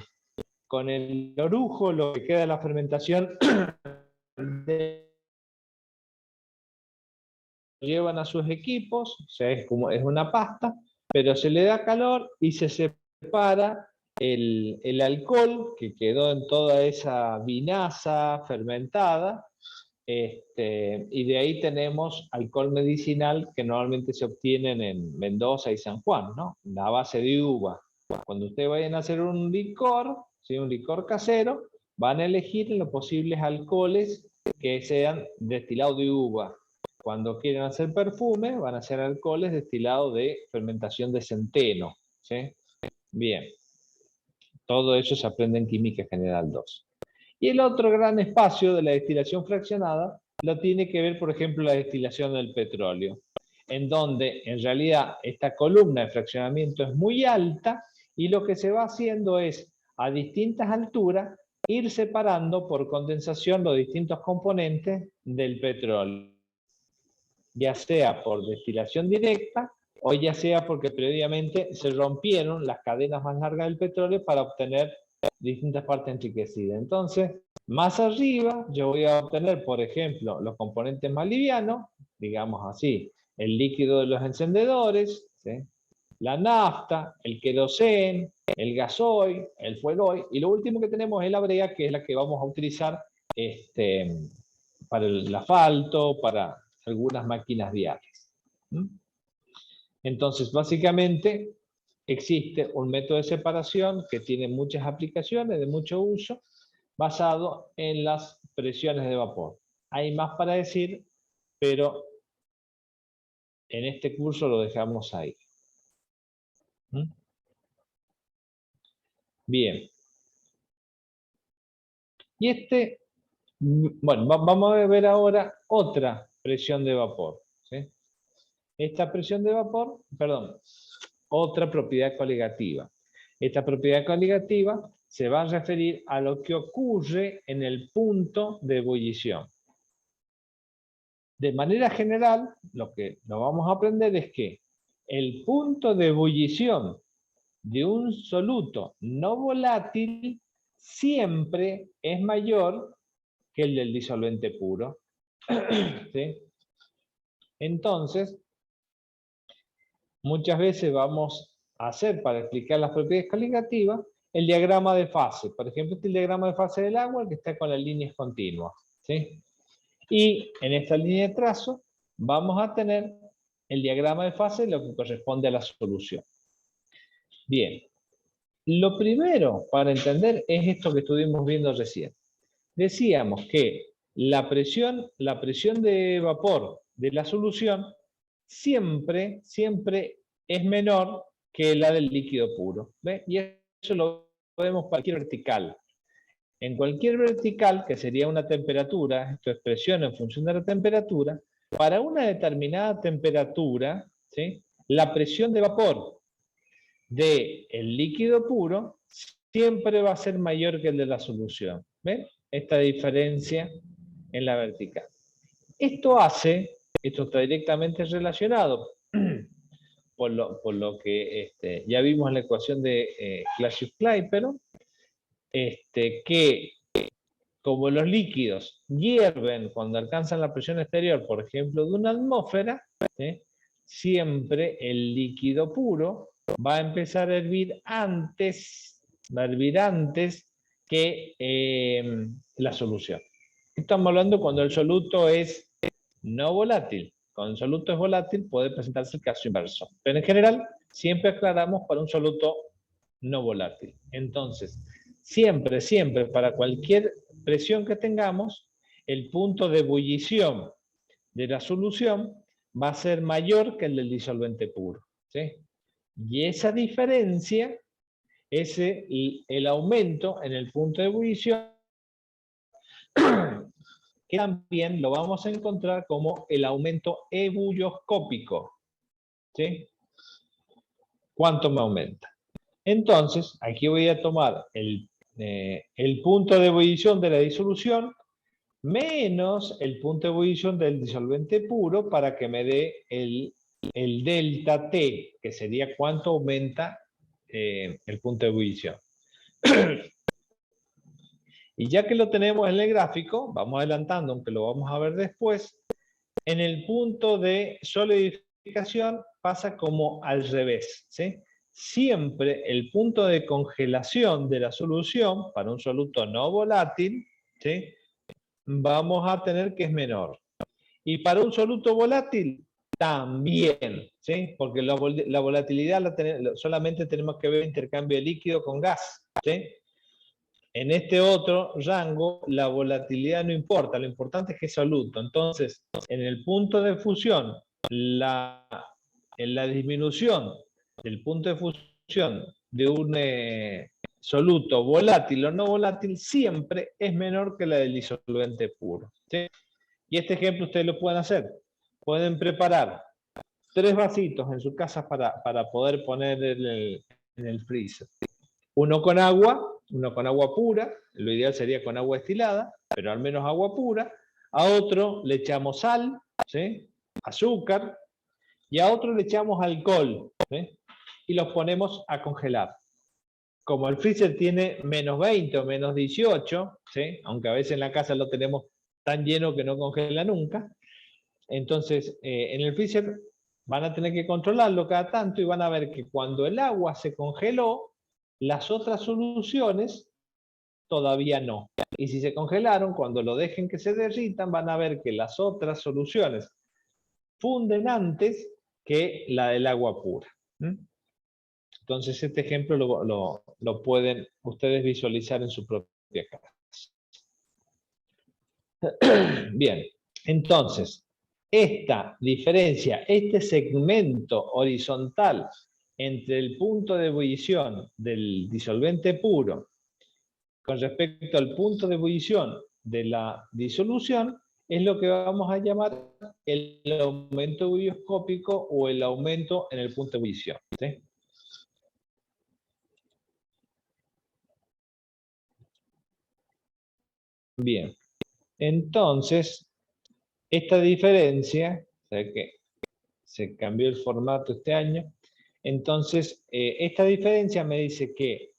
[SPEAKER 1] orujo, lo que queda de la fermentación llevan a sus equipos, o sea, es una pasta, pero se le da calor y se separa el alcohol que quedó en toda esa vinaza fermentada, y de ahí tenemos alcohol medicinal que normalmente se obtienen en Mendoza y San Juan, ¿no? La base de uva. Cuando ustedes vayan a hacer un licor, ¿sí? Un licor casero, van a elegir los posibles alcoholes que sean destilados de uva. Cuando quieren hacer perfume, van a hacer alcoholes destilados de fermentación de centeno, ¿sí? Bien. Todo eso se aprende en Química General 2. Y el otro gran espacio de la destilación fraccionada lo tiene que ver, por ejemplo, la destilación del petróleo, en donde en realidad esta columna de fraccionamiento es muy alta y lo que se va haciendo es, a distintas alturas, ir separando por condensación los distintos componentes del petróleo. ya sea por destilación directa o ya sea porque previamente se rompieron las cadenas más largas del petróleo para obtener distintas partes enriquecidas. Entonces, más arriba yo voy a obtener, por ejemplo, los componentes más livianos, digamos así, el líquido de los encendedores, ¿sí? La nafta, el queroseno, el gasoil, el fueloil, y lo último que tenemos es la brea, que es la que vamos a utilizar para el asfalto, para algunas máquinas viales. Entonces, básicamente, existe un método de separación que tiene muchas aplicaciones, de mucho uso, basado en las presiones de vapor. Hay más para decir, pero en este curso lo dejamos ahí. Bien. Y bueno, vamos a ver ahora otra presión de vapor, ¿sí? Esta presión de vapor, perdón, otra propiedad coligativa. Esta propiedad coligativa se va a referir a lo que ocurre en el punto de ebullición. De manera general, lo que nos vamos a aprender es que el punto de ebullición de un soluto no volátil siempre es mayor que el del disolvente puro. ¿Sí? Entonces, muchas veces vamos a hacer, para explicar las propiedades coligativas, el diagrama de fase. Por ejemplo, este es el diagrama de fase del agua que está con las líneas continuas. ¿Sí? Y en esta línea de trazo vamos a tener el diagrama de fase de lo que corresponde a la solución. Bien, lo primero para entender es esto que estuvimos viendo recién. Decíamos que la presión de vapor de la solución siempre es menor que la del líquido puro. ¿Ve? Y eso lo vemos para cualquier vertical. En cualquier vertical, que sería una temperatura, esto es presión en función de la temperatura, para una determinada temperatura, ¿sí? La presión de vapor del líquido puro siempre va a ser mayor que el de la solución. ¿Ven? Esta diferencia en la vertical. Esto está directamente relacionado por lo que ya vimos en la ecuación de Clausius-Clapeyron, que como los líquidos hierven cuando alcanzan la presión exterior, por ejemplo, de una atmósfera, ¿sí? Siempre el líquido puro va a empezar a hervir antes que la solución. Estamos hablando cuando el soluto es no volátil. Cuando el soluto es volátil puede presentarse el caso inverso. Pero en general siempre aclaramos para un soluto no volátil. Entonces, siempre, para cualquier presión que tengamos, el punto de ebullición de la solución va a ser mayor que el del disolvente puro. ¿Sí? Y esa diferencia es el aumento en el punto de ebullición, que también lo vamos a encontrar como el aumento ebulloscópico. ¿Sí? ¿Cuánto me aumenta? Entonces, aquí voy a tomar el punto de ebullición de la disolución menos el punto de ebullición del disolvente puro para que me dé el delta T, que sería cuánto aumenta el punto de ebullición. Y ya que lo tenemos en el gráfico, vamos adelantando, aunque lo vamos a ver después, en el punto de solidificación pasa como al revés, ¿sí? Siempre el punto de congelación de la solución para un soluto no volátil, ¿sí? Vamos a tener que es menor. Y para un soluto volátil, también, ¿sí? Porque la volatilidad solamente tenemos que ver el intercambio de líquido con gas, ¿sí? En este otro rango, la volatilidad no importa, lo importante es que es soluto. Entonces, en el punto de fusión, en la disminución del punto de fusión de un soluto volátil o no volátil siempre es menor que la del disolvente puro. ¿Sí? Y este ejemplo ustedes lo pueden hacer. Pueden preparar 3 vasitos en su casa para poder poner en el freezer. Uno con agua pura, lo ideal sería con agua destilada, pero al menos agua pura. A otro le echamos sal, ¿sí? azúcar, y a otro le echamos alcohol, ¿sí? Y los ponemos a congelar. Como el freezer tiene menos 20 o menos 18, ¿sí? Aunque a veces en la casa lo tenemos tan lleno que no congela nunca, entonces en el freezer van a tener que controlarlo cada tanto y van a ver que cuando el agua se congeló, las otras soluciones todavía no. Y si se congelaron, cuando lo dejen que se derritan, van a ver que las otras soluciones funden antes que la del agua pura. Entonces este ejemplo lo pueden ustedes visualizar en su propia casa. Bien, entonces, esta diferencia, este segmento horizontal entre el punto de ebullición del disolvente puro con respecto al punto de ebullición de la disolución, es lo que vamos a llamar el aumento ebullioscópico o el aumento en el punto de ebullición, ¿sí? Bien, entonces, esta diferencia, ¿sabe que se cambió el formato este año? Entonces, esta diferencia me dice que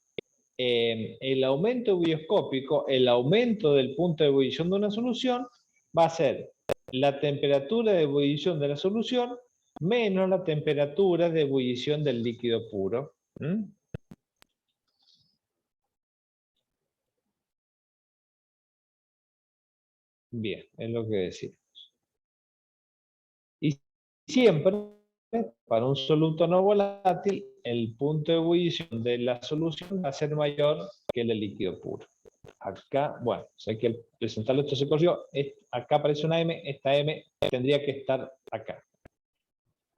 [SPEAKER 1] el aumento ebullioscópico, el aumento del punto de ebullición de una solución, va a ser la temperatura de ebullición de la solución menos la temperatura de ebullición del líquido puro. Bien, es lo que decimos. Y siempre, para un soluto no volátil, el punto de ebullición de la solución va a ser mayor que el del líquido puro. Acá, bueno, sé que al presentarlo esto se corrió, acá aparece una M, esta M tendría que estar acá.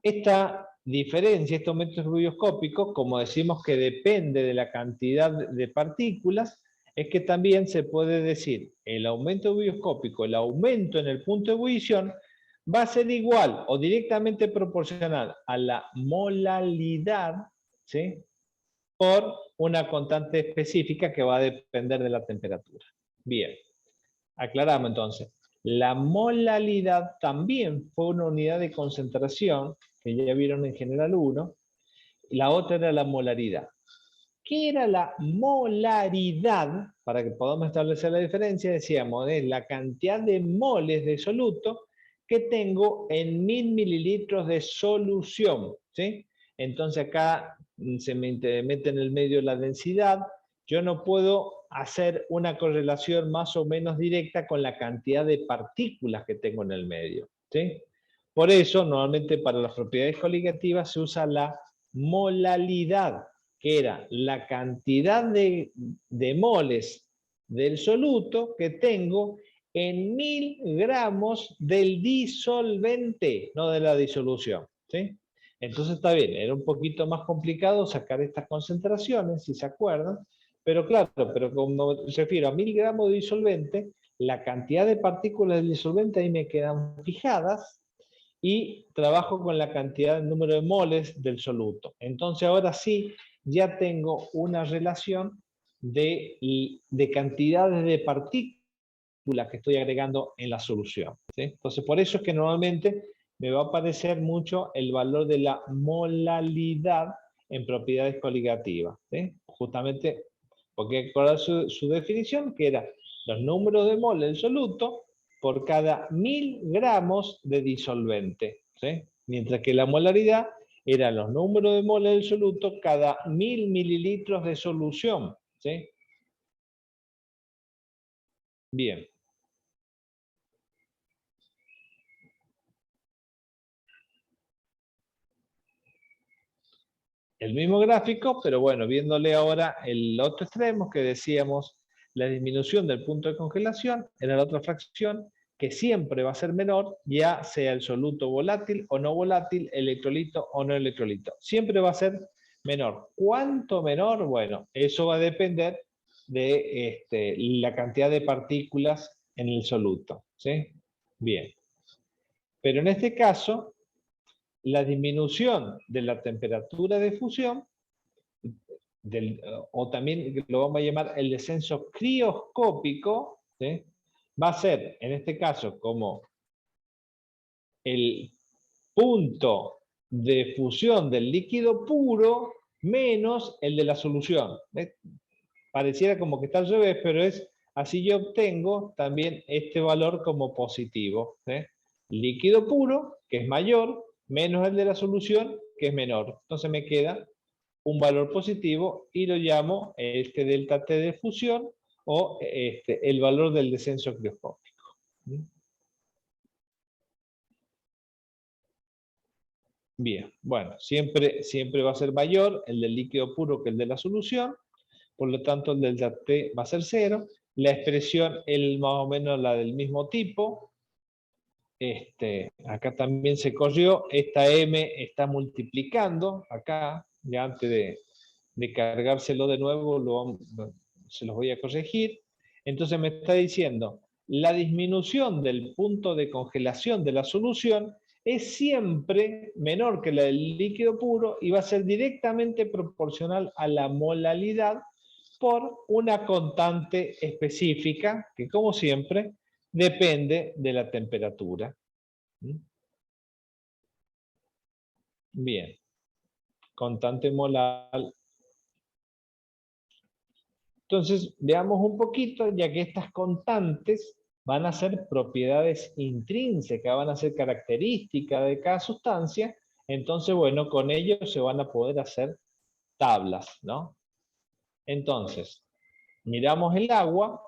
[SPEAKER 1] Esta diferencia, este aumento ebullioscópico, como decimos que depende de la cantidad de partículas, es que también se puede decir el aumento ebullioscópico, el aumento en el punto de ebullición, va a ser igual o directamente proporcional a la molalidad, ¿sí?, por una constante específica que va a depender de la temperatura. Bien, aclaramos entonces. La molalidad también fue una unidad de concentración, que ya vieron en General 1, la otra era la molaridad. ¿Qué era la molaridad? Para que podamos establecer la diferencia, decíamos, es la cantidad de moles de soluto que tengo en 1000 mililitros de solución, ¿sí? Entonces acá se me mete en el medio la densidad. Yo no puedo hacer una correlación más o menos directa con la cantidad de partículas que tengo en el medio, ¿sí? Por eso, normalmente para las propiedades coligativas se usa la molalidad, que era la cantidad de moles del soluto que tengo en 1000 gramos del disolvente, no de la disolución, ¿sí? Entonces está bien, era un poquito más complicado sacar estas concentraciones, si se acuerdan, pero claro, pero como me refiero a 1000 gramos de disolvente, la cantidad de partículas del disolvente ahí me quedan fijadas, y trabajo con la cantidad, el número de moles del soluto. Entonces ahora sí, ya tengo una relación de cantidades de partículas que estoy agregando en la solución, ¿sí? Entonces por eso es que normalmente me va a aparecer mucho el valor de la molalidad en propiedades coligativas, ¿sí? Justamente porque recordar su definición, que era los números de moles del soluto por cada 1000 gramos de disolvente, ¿sí? Mientras que la molaridad eran los números de moles del soluto cada 1000 mililitros de solución, ¿sí? Bien. El mismo gráfico, pero bueno, viéndole ahora el otro extremo que decíamos, la disminución del punto de congelación era la otra fracción, que siempre va a ser menor, ya sea el soluto volátil o no volátil, electrolito o no electrolito. Siempre va a ser menor. ¿Cuánto menor? Bueno, eso va a depender de la cantidad de partículas en el soluto, ¿sí? Bien. Pero en este caso, la disminución de la temperatura de fusión, o también lo vamos a llamar el descenso crioscópico, ¿sí?, va a ser, en este caso, como el punto de fusión del líquido puro menos el de la solución. ¿Ves? Pareciera como que está al revés, pero es así yo obtengo también este valor como positivo. Líquido puro, que es mayor, menos el de la solución, que es menor. Entonces me queda un valor positivo y lo llamo este delta T de fusión o el valor del descenso crioscópico. Bien, bueno, siempre va a ser mayor el del líquido puro que el de la solución, por lo tanto el delta T va a ser 0. La expresión es más o menos la del mismo tipo. Acá también se corrió, esta M está multiplicando, acá, ya antes de cargárselo de nuevo, se los voy a corregir. Entonces me está diciendo, la disminución del punto de congelación de la solución es siempre menor que la del líquido puro y va a ser directamente proporcional a la molalidad por una constante específica que, como siempre, depende de la temperatura. Bien. Constante molar. Entonces, veamos un poquito, ya que estas constantes van a ser propiedades intrínsecas, van a ser características de cada sustancia. Entonces, bueno, con ello se van a poder hacer tablas, ¿no? Entonces, miramos el agua,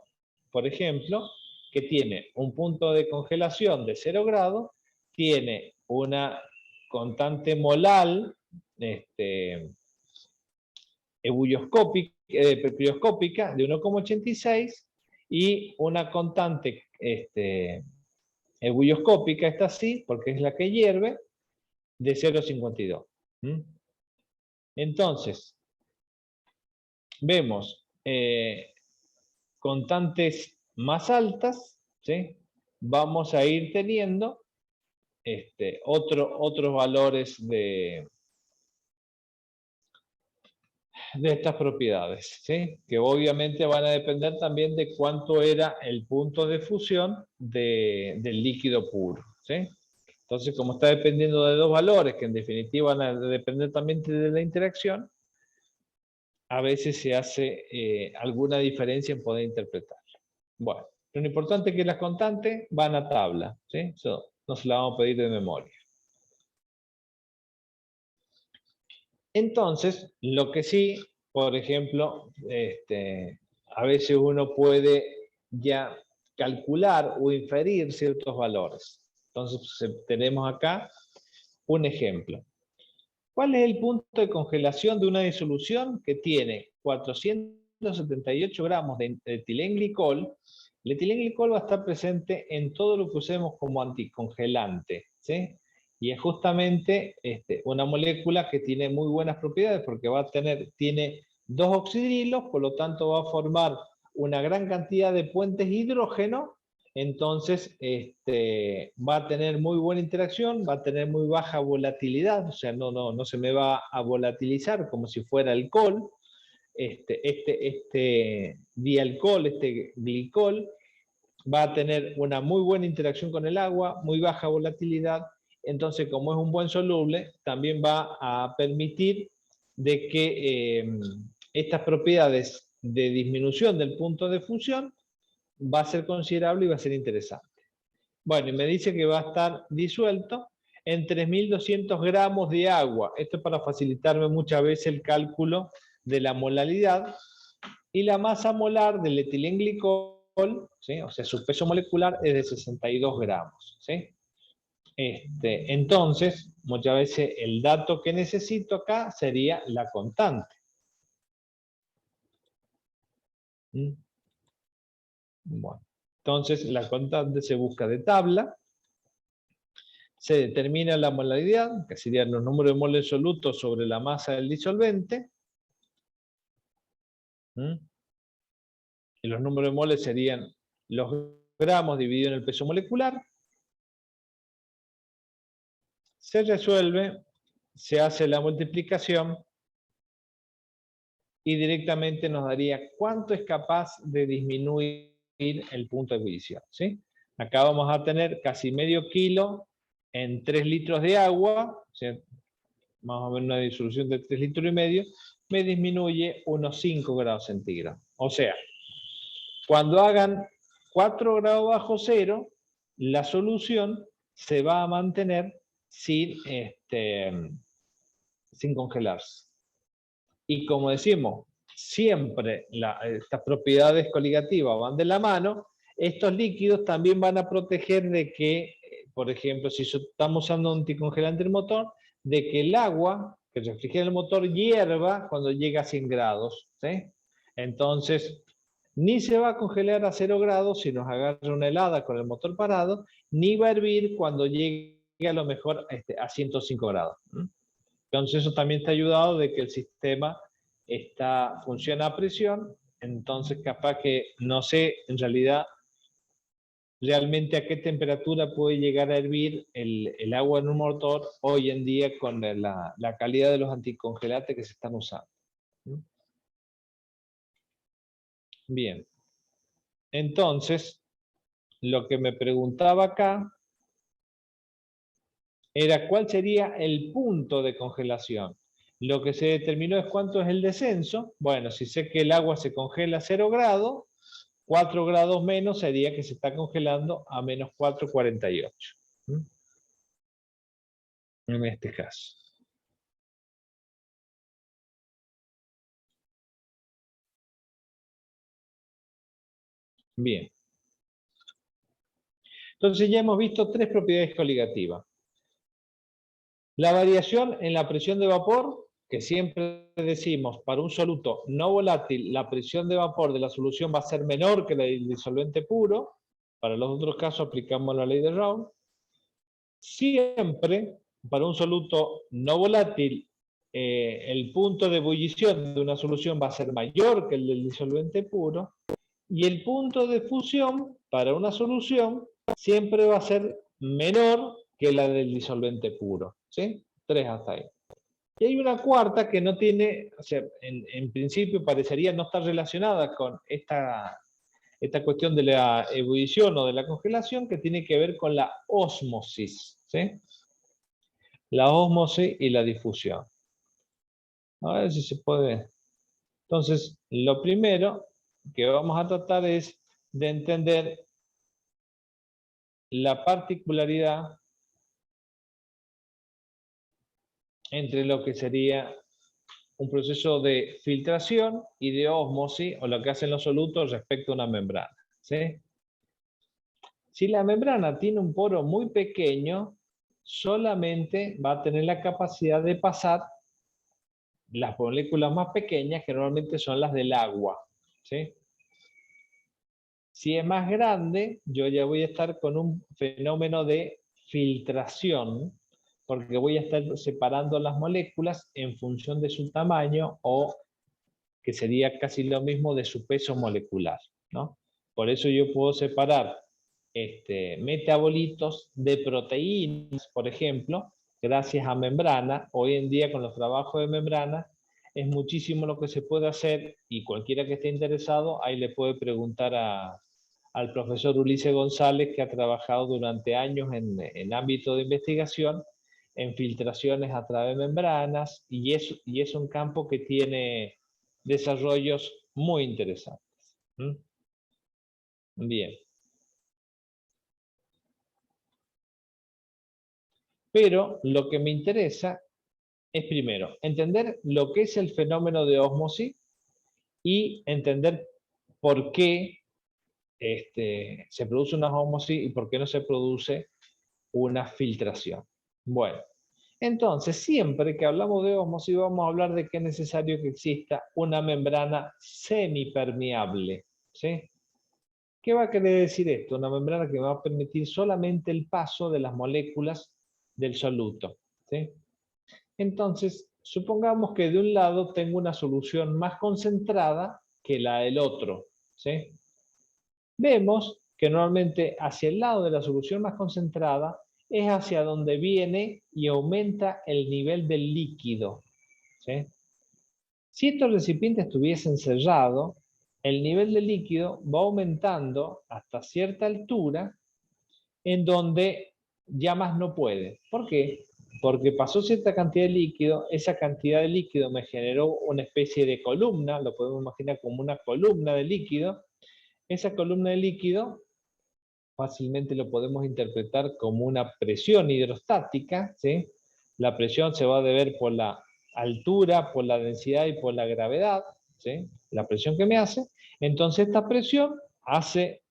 [SPEAKER 1] por ejemplo, que tiene un punto de congelación de 0 grados, tiene una constante molar crioscópica de 1,86 y una constante ebullioscópica, esta sí, porque es la que hierve, de 0,52. Entonces, vemos constantes más altas, ¿sí? Vamos a ir teniendo otros valores de estas propiedades, ¿sí? Que obviamente van a depender también de cuánto era el punto de fusión del líquido puro, ¿sí? Entonces, como está dependiendo de dos valores, que en definitiva van a depender también de la interacción, a veces se hace alguna diferencia en poder interpretarlo. Bueno, lo importante es que las constantes van a tabla, ¿sí? Eso no se la vamos a pedir de memoria. Entonces, lo que sí, por ejemplo, a veces uno puede ya calcular o inferir ciertos valores. Entonces, tenemos acá un ejemplo. ¿Cuál es el punto de congelación de una disolución que tiene 478 gramos de etilenglicol? El etilenglicol va a estar presente en todo lo que usemos como anticongelante, ¿sí? Y es justamente una molécula que tiene muy buenas propiedades porque tiene dos oxidrilos, por lo tanto va a formar una gran cantidad de puentes hidrógeno. Entonces va a tener muy buena interacción, va a tener muy baja volatilidad, o sea, no se me va a volatilizar como si fuera alcohol. Dialcohol, glicol, va a tener una muy buena interacción con el agua, muy baja volatilidad. Entonces, como es un buen soluble, también va a permitir de que estas propiedades de disminución del punto de fusión va a ser considerable y va a ser interesante. Bueno, y me dice que va a estar disuelto en 3.200 gramos de agua. Esto es para facilitarme muchas veces el cálculo de la molaridad. Y la masa molar del etilenglicol, ¿sí? O sea, su peso molecular es de 62 gramos. ¿Sí? Entonces, muchas veces el dato que necesito acá sería la constante. Bueno, entonces la constante se busca de tabla. Se determina la molaridad, que serían los números de moles solutos sobre la masa del disolvente. Y los números de moles serían los gramos dividido en el peso molecular. Se resuelve, se hace la multiplicación y directamente nos daría cuánto es capaz de disminuir el punto de ebullición, ¿sí? Acá vamos a tener casi medio kilo en 3 litros de agua, o sea, más o menos una disolución de 3 litros y medio, me disminuye unos 5 grados centígrados. O sea, cuando hagan 4 grados bajo cero, la solución se va a mantener sin congelarse. Y como decimos, siempre estas propiedades coligativas van de la mano, estos líquidos también van a proteger de que, por ejemplo, si estamos usando un anticongelante del motor, de que el agua que refrigera el motor hierva cuando llega a 100 grados. ¿Sí? Entonces, ni se va a congelar a 0 grados si nos agarra una helada con el motor parado, ni va a hervir cuando llegue a lo mejor a 105 grados. Entonces eso también está ayudado de que el sistema funciona a presión, entonces capaz que no sé en realidad realmente a qué temperatura puede llegar a hervir el agua en un motor hoy en día con la calidad de los anticongelantes que se están usando. Bien. Entonces, lo que me preguntaba acá era cuál sería el punto de congelación. Lo que se determinó es cuánto es el descenso. Bueno, si sé que el agua se congela a 0 grados, 4 grados menos sería que se está congelando a menos 4,48. En este caso. Bien. Entonces ya hemos visto 3 propiedades coligativas. La variación en la presión de vapor, que siempre decimos, para un soluto no volátil, la presión de vapor de la solución va a ser menor que la del disolvente puro. Para los otros casos aplicamos la ley de Raoult. Siempre, para un soluto no volátil, el punto de ebullición de una solución va a ser mayor que el del disolvente puro. Y el punto de fusión para una solución siempre va a ser menor que la del disolvente puro. ¿Sí? 3 hasta ahí. Y hay una cuarta que no tiene, o sea, en principio parecería no estar relacionada con esta cuestión de la ebullición o de la congelación, que tiene que ver con la ósmosis. ¿Sí? La ósmosis y la difusión. A ver si se puede. Entonces, lo primero que vamos a tratar es de entender la particularidad entre lo que sería un proceso de filtración y de ósmosis, o lo que hacen los solutos respecto a una membrana. ¿Sí? Si la membrana tiene un poro muy pequeño, solamente va a tener la capacidad de pasar las moléculas más pequeñas, que normalmente son las del agua. ¿Sí? Si es más grande, yo ya voy a estar con un fenómeno de filtración, porque voy a estar separando las moléculas en función de su tamaño, o que sería casi lo mismo de su peso molecular, ¿no? Por eso yo puedo separar metabolitos de proteínas, por ejemplo, gracias a membrana. Hoy en día con los trabajos de membrana es muchísimo lo que se puede hacer, y cualquiera que esté interesado ahí le puede preguntar al profesor Ulises González, que ha trabajado durante años en ámbito de investigación en filtraciones a través de membranas, y es un campo que tiene desarrollos muy interesantes. Bien. Pero lo que me interesa es primero entender lo que es el fenómeno de ósmosis y entender por qué se produce una ósmosis y por qué no se produce una filtración. Bueno, entonces siempre que hablamos de ósmosis vamos a hablar de que es necesario que exista una membrana semipermeable. ¿Sí? ¿Qué va a querer decir esto? Una membrana que va a permitir solamente el paso de las moléculas del soluto. ¿Sí? Entonces, supongamos que de un lado tengo una solución más concentrada que la del otro. ¿Sí? Vemos que normalmente hacia el lado de la solución más concentrada es hacia donde viene y aumenta el nivel del líquido. ¿Sí? Si estos recipientes estuviesen cerrados, el nivel de líquido va aumentando hasta cierta altura, en donde ya más no puede. ¿Por qué? Porque pasó cierta cantidad de líquido, esa cantidad de líquido me generó una especie de columna, lo podemos imaginar como una columna de líquido. Esa columna de líquido fácilmente lo podemos interpretar como una presión hidrostática, ¿sí? La presión se va a deber por la altura, por la densidad y por la gravedad, ¿sí? La presión que me hace. Entonces esta presión hace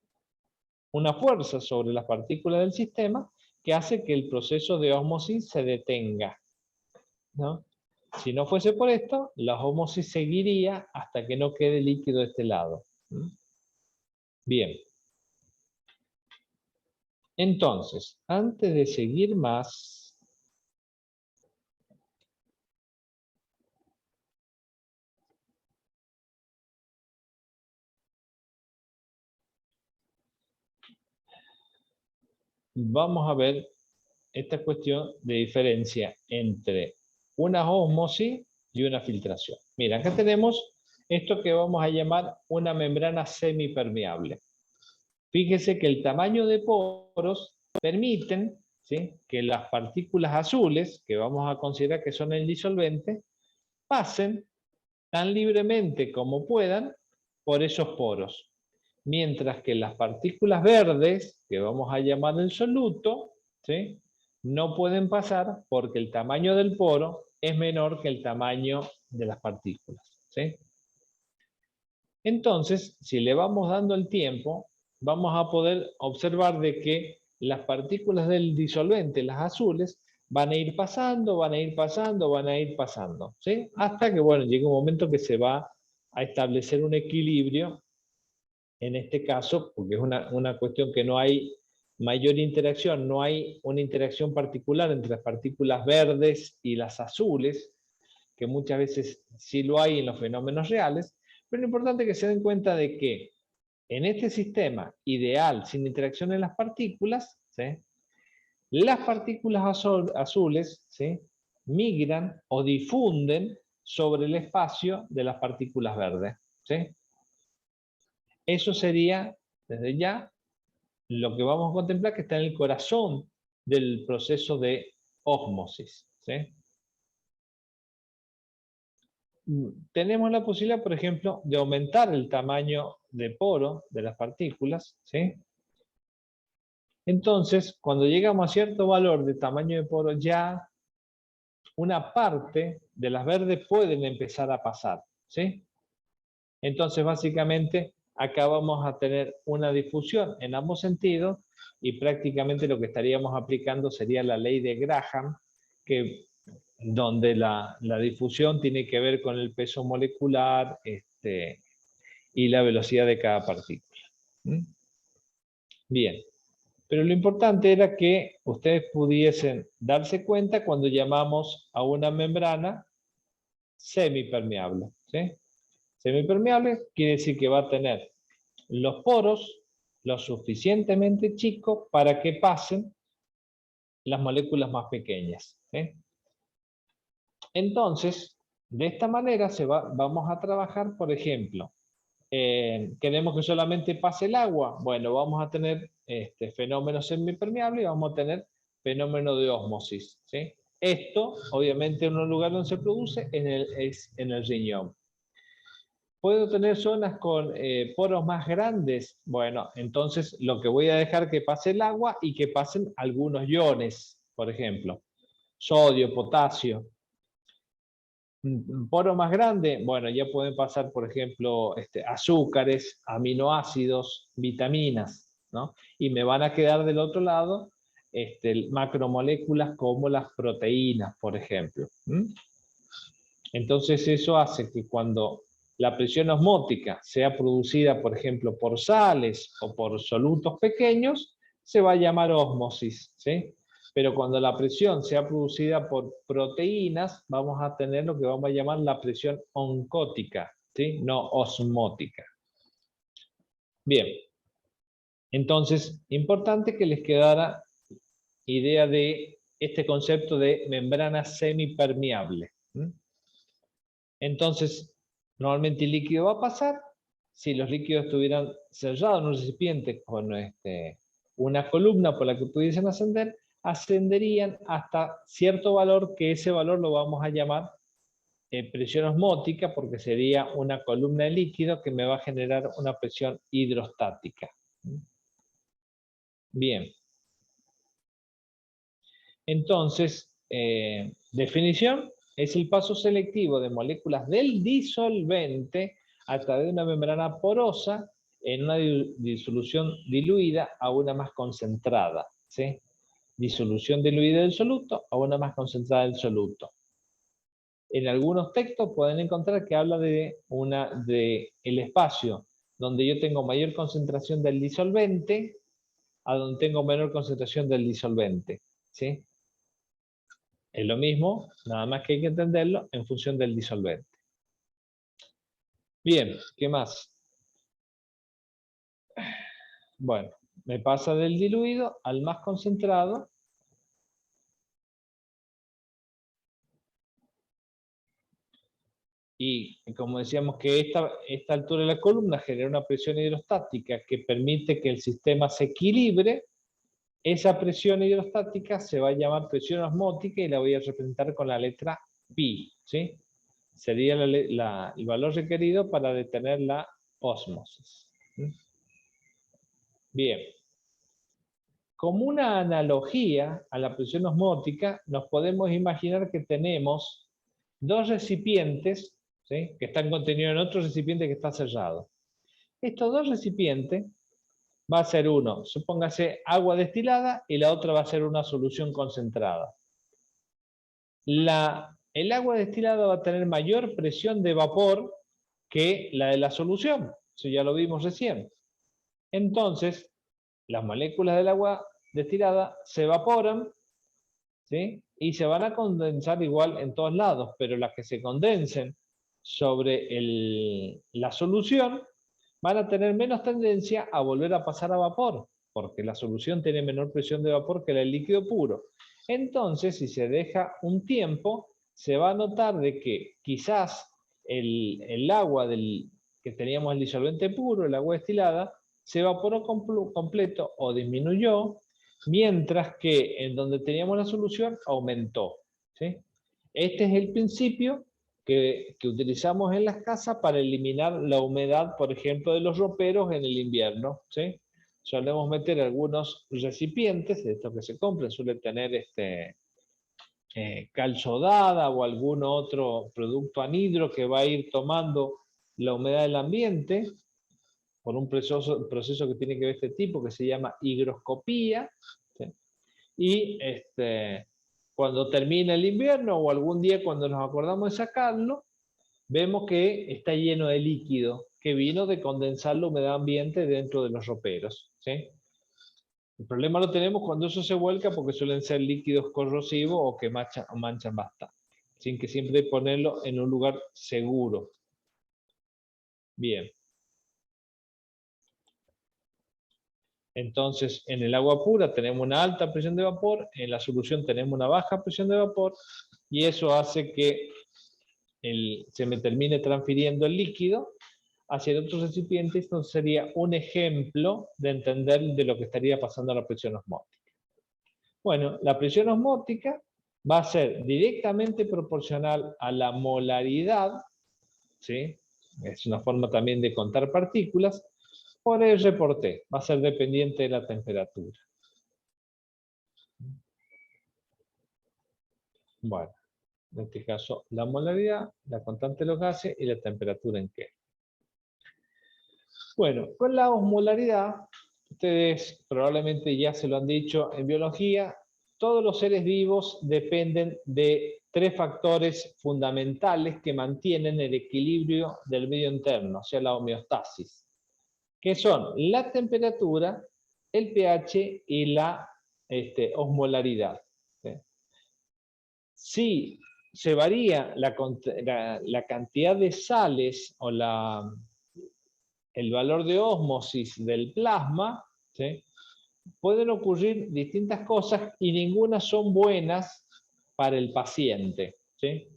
[SPEAKER 1] una fuerza sobre las partículas del sistema que hace que el proceso de ósmosis se detenga, ¿no? Si no fuese por esto, la ósmosis seguiría hasta que no quede líquido de este lado. Bien. Entonces, antes de seguir más, vamos a ver esta cuestión de diferencia entre una ósmosis y una filtración. Mira, acá tenemos esto que vamos a llamar una membrana semipermeable. Fíjese que el tamaño de poros permiten, ¿sí?, que las partículas azules, que vamos a considerar que son el disolvente, pasen tan libremente como puedan por esos poros. Mientras que las partículas verdes, que vamos a llamar el soluto, ¿sí?, no pueden pasar porque el tamaño del poro es menor que el tamaño de las partículas, ¿sí? Entonces, si le vamos dando el tiempo, vamos a poder observar de que las partículas del disolvente, las azules, van a ir pasando, van a ir pasando, van a ir pasando, ¿sí? Hasta que, bueno, llega un momento que se va a establecer un equilibrio, en este caso, porque es una cuestión que no hay mayor interacción, no hay una interacción particular entre las partículas verdes y las azules, que muchas veces sí lo hay en los fenómenos reales, pero lo importante es que se den cuenta de que en este sistema ideal, sin interacción en las partículas, ¿sí?, las partículas azules, ¿sí?, migran o difunden sobre el espacio de las partículas verdes, ¿sí? Eso sería, desde ya, lo que vamos a contemplar que está en el corazón del proceso de ósmosis, ¿sí? Tenemos la posibilidad, por ejemplo, de aumentar el tamaño de poro de las partículas, ¿sí? Entonces, cuando llegamos a cierto valor de tamaño de poro, ya una parte de las verdes pueden empezar a pasar, ¿sí? Entonces, básicamente, acá vamos a tener una difusión en ambos sentidos y prácticamente lo que estaríamos aplicando sería la ley de Graham, donde la difusión tiene que ver con el peso molecular y la velocidad de cada partícula. Bien, pero lo importante era que ustedes pudiesen darse cuenta cuando llamamos a una membrana semipermeable, ¿sí? Semipermeable quiere decir que va a tener los poros lo suficientemente chicos para que pasen las moléculas más pequeñas, ¿sí? Entonces, de esta manera vamos a trabajar, por ejemplo, queremos que solamente pase el agua, bueno, vamos a tener fenómeno semipermeable y vamos a tener fenómeno de ósmosis, ¿sí? Esto, obviamente, en un lugar donde se produce es en el riñón. ¿Puedo tener zonas con poros más grandes? Bueno, entonces lo que voy a dejar que pase el agua y que pasen algunos iones, por ejemplo, sodio, potasio. Un poro más grande, bueno, ya pueden pasar, por ejemplo, azúcares, aminoácidos, vitaminas, ¿no? Y me van a quedar del otro lado macromoléculas como las proteínas, por ejemplo. Entonces eso hace que cuando la presión osmótica sea producida, por ejemplo, por sales o por solutos pequeños, se va a llamar ósmosis, ¿sí? Pero cuando la presión sea producida por proteínas, vamos a tener lo que vamos a llamar la presión oncótica, ¿sí? No osmótica. Bien. Entonces, importante que les quedara idea de este concepto de membrana semipermeable. Entonces, normalmente el líquido va a pasar. Si los líquidos estuvieran cerrados en un recipiente con una columna por la que pudiesen ascender, ascenderían hasta cierto valor, que ese valor lo vamos a llamar presión osmótica, porque sería una columna de líquido que me va a generar una presión hidrostática. Bien. Entonces, definición, es el paso selectivo de moléculas del disolvente a través de una membrana porosa en una disolución diluida a una más concentrada, ¿sí? Disolución diluida del soluto a una más concentrada del soluto. En algunos textos pueden encontrar que habla de el espacio donde yo tengo mayor concentración del disolvente a donde tengo menor concentración del disolvente, ¿sí? Es lo mismo, nada más que hay que entenderlo en función del disolvente. Bien, ¿qué más? Bueno, me pasa del diluido al más concentrado. Y como decíamos que esta altura de la columna genera una presión hidrostática que permite que el sistema se equilibre. Esa presión hidrostática se va a llamar presión osmótica y la voy a representar con la letra pi, ¿sí? Sería el valor requerido para detener la ósmosis. Bien. Como una analogía a la presión osmótica, nos podemos imaginar que tenemos dos recipientes, ¿sí? Que están contenidos en otro recipiente que está cerrado. Estos dos recipientes va a ser uno, supóngase agua destilada, y la otra va a ser una solución concentrada. El agua destilada va a tener mayor presión de vapor que la de la solución, eso ya lo vimos recién. Entonces, las moléculas del agua destilada se evaporan, ¿sí? Y se van a condensar igual en todos lados, pero las que se condensen sobre la solución van a tener menos tendencia a volver a pasar a vapor, porque la solución tiene menor presión de vapor que el líquido puro. Entonces, si se deja un tiempo, se va a notar de que quizás el agua que teníamos el disolvente puro, el agua destilada, se evaporó completo o disminuyó, mientras que en donde teníamos la solución aumentó, ¿sí? Este es el principio que utilizamos en las casas para eliminar la humedad, por ejemplo, de los roperos en el invierno, ¿sí? Solemos meter algunos recipientes, de estos que se compran, suelen tener cal sodada o algún otro producto anhidro que va a ir tomando la humedad del ambiente por un proceso que tiene que ver este tipo, que se llama higroscopía, ¿sí? Y cuando termina el invierno o algún día cuando nos acordamos de sacarlo, vemos que está lleno de líquido que vino de condensar la humedad ambiente dentro de los roperos, ¿sí? El problema lo tenemos cuando eso se vuelca, porque suelen ser líquidos corrosivos o que manchan bastante, sin que siempre ponerlo en un lugar seguro. Bien. Entonces, en el agua pura tenemos una alta presión de vapor, en la solución tenemos una baja presión de vapor, y eso hace que se me termine transfiriendo el líquido hacia el otro recipiente. Esto sería un ejemplo de entender de lo que estaría pasando a la presión osmótica. Bueno, la presión osmótica va a ser directamente proporcional a la molaridad, ¿sí? Es una forma también de contar partículas, por el reporté, va a ser dependiente de la temperatura. Bueno, en este caso la molaridad, la constante de los gases y la temperatura en Kelvin. Bueno, con la osmolaridad, ustedes probablemente ya se lo han dicho en biología, todos los seres vivos dependen de tres factores fundamentales que mantienen el equilibrio del medio interno, o sea, la homeostasis, que son la temperatura, el pH y la osmolaridad. ¿Sí? Si se varía la cantidad de sales o el valor de ósmosis del plasma, ¿sí? Pueden ocurrir distintas cosas y ninguna son buenas para el paciente, ¿sí?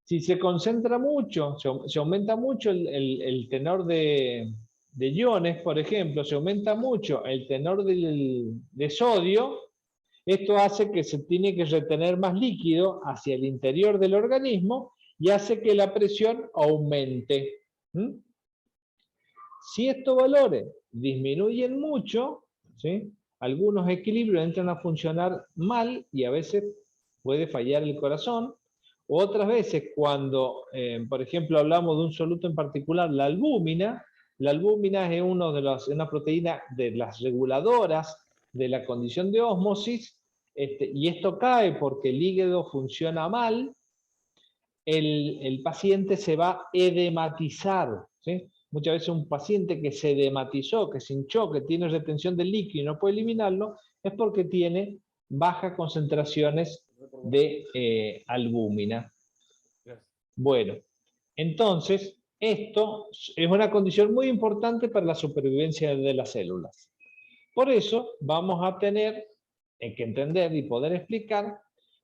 [SPEAKER 1] Si se concentra mucho, se aumenta mucho el tenor de iones, por ejemplo, se aumenta mucho el tenor de sodio, Esto hace que se tiene que retener más líquido hacia el interior del organismo y hace que la presión aumente. ¿Mm? Si estos valores disminuyen mucho, ¿sí?, algunos equilibrios entran a funcionar mal y a veces puede fallar el corazón. Otras veces cuando, por ejemplo, hablamos de un soluto en particular, la albúmina es una proteína de las reguladoras de la condición de ósmosis, y esto cae porque el hígado funciona mal, el paciente se va a edematizar, ¿sí? Muchas veces un paciente que se edematizó, que se hinchó, que tiene retención de líquido y no puede eliminarlo, es porque tiene bajas concentraciones de albúmina. Bueno, entonces, esto es una condición muy importante para la supervivencia de las células. Por eso vamos a tener que entender y poder explicar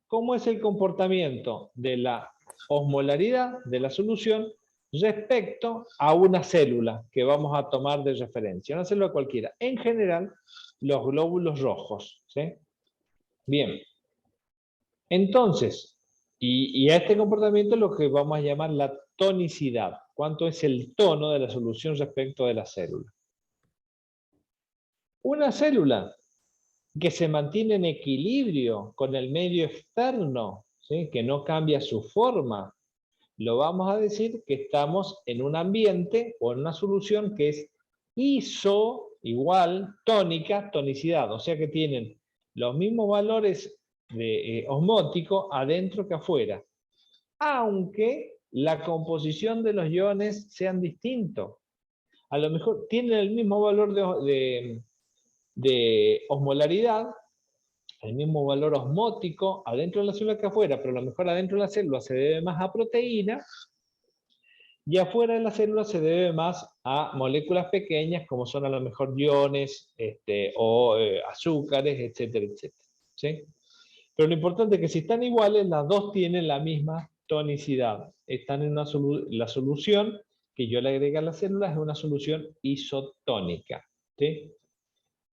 [SPEAKER 1] cómo es el comportamiento de la osmolaridad de la solución respecto a una célula que vamos a tomar de referencia, una célula cualquiera. En general, los glóbulos rojos, ¿sí? Bien. Entonces, y a este comportamiento es lo que vamos a llamar la tonicidad. ¿Cuánto es el tono de la solución respecto de la célula? Una célula que se mantiene en equilibrio con el medio externo, ¿sí?, que no cambia su forma, lo vamos a decir que estamos en un ambiente o en una solución que es iso igual tónica, tonicidad, o sea que tienen los mismos valores de osmótico adentro que afuera, aunque la composición de los iones sean distintos. A lo mejor tienen el mismo valor de osmolaridad, el mismo valor osmótico adentro de la célula que afuera, pero a lo mejor adentro de la célula se debe más a proteína y afuera de la célula se debe más a moléculas pequeñas como son a lo mejor iones o azúcares, etcétera, etcétera, ¿sí? Pero lo importante es que si están iguales, las dos tienen la misma tonicidad. Están en la solución que yo le agregué a las células es una solución isotónica, ¿sí?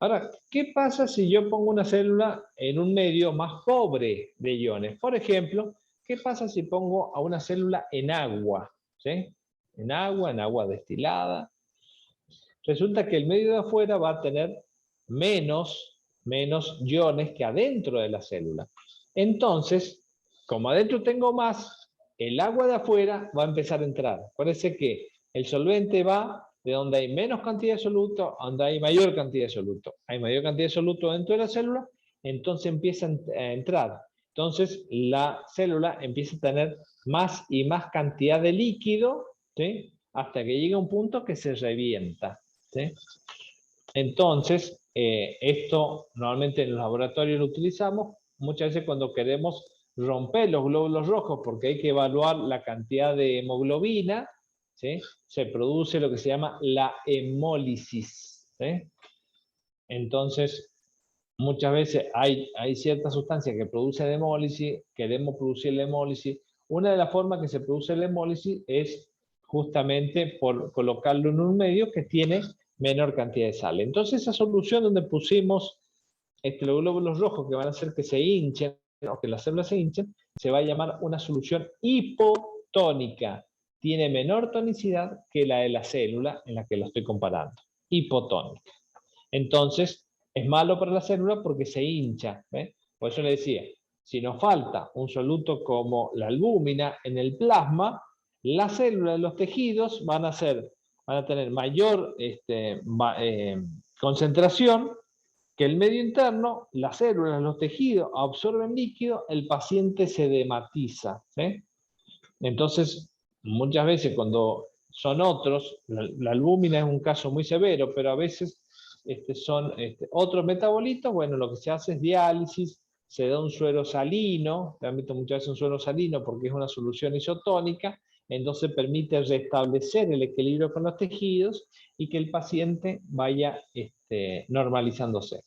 [SPEAKER 1] Ahora, ¿qué pasa si yo pongo una célula en un medio más pobre de iones? Por ejemplo, ¿qué pasa si pongo a una célula en agua? ¿Sí? En agua destilada. Resulta que el medio de afuera va a tener menos iones que adentro de la célula. Entonces, como adentro tengo más, el agua de afuera va a empezar a entrar. Parece que el solvente va de donde hay menos cantidad de soluto a donde hay mayor cantidad de soluto. Hay mayor cantidad de soluto dentro de la célula, entonces empieza a entrar. Entonces la célula empieza a tener más y más cantidad de líquido, ¿sí?, hasta que llega un punto que se revienta, ¿sí? Entonces, esto normalmente en los laboratorios lo utilizamos muchas veces cuando queremos romper los glóbulos rojos, porque hay que evaluar la cantidad de hemoglobina, ¿sí? Se produce lo que se llama la hemólisis, ¿sí? Entonces, muchas veces hay ciertas sustancias que producen hemólisis, queremos producir la hemólisis. Una de las formas que se produce la hemólisis es justamente por colocarlo en un medio que tiene menor cantidad de sal. Entonces esa solución donde pusimos los glóbulos rojos que van a hacer que se hinchen, o que las células se hinchen, se va a llamar una solución hipotónica. Tiene menor tonicidad que la de la célula en la que la estoy comparando. Hipotónica. Entonces, es malo para la célula porque se hincha. ¿Ve? Por eso le decía, si nos falta un soluto como la albúmina en el plasma, las células de los tejidos van a tener mayor concentración que el medio interno, las células de los tejidos absorben líquido, el paciente se edematiza. ¿Sí? Entonces, muchas veces cuando son otros, la albúmina es un caso muy severo, pero a veces son otros metabolitos, bueno, lo que se hace es diálisis, se da un suero salino, realmente muchas veces un suero salino porque es una solución isotónica, entonces permite restablecer el equilibrio con los tejidos y que el paciente vaya normalizándose.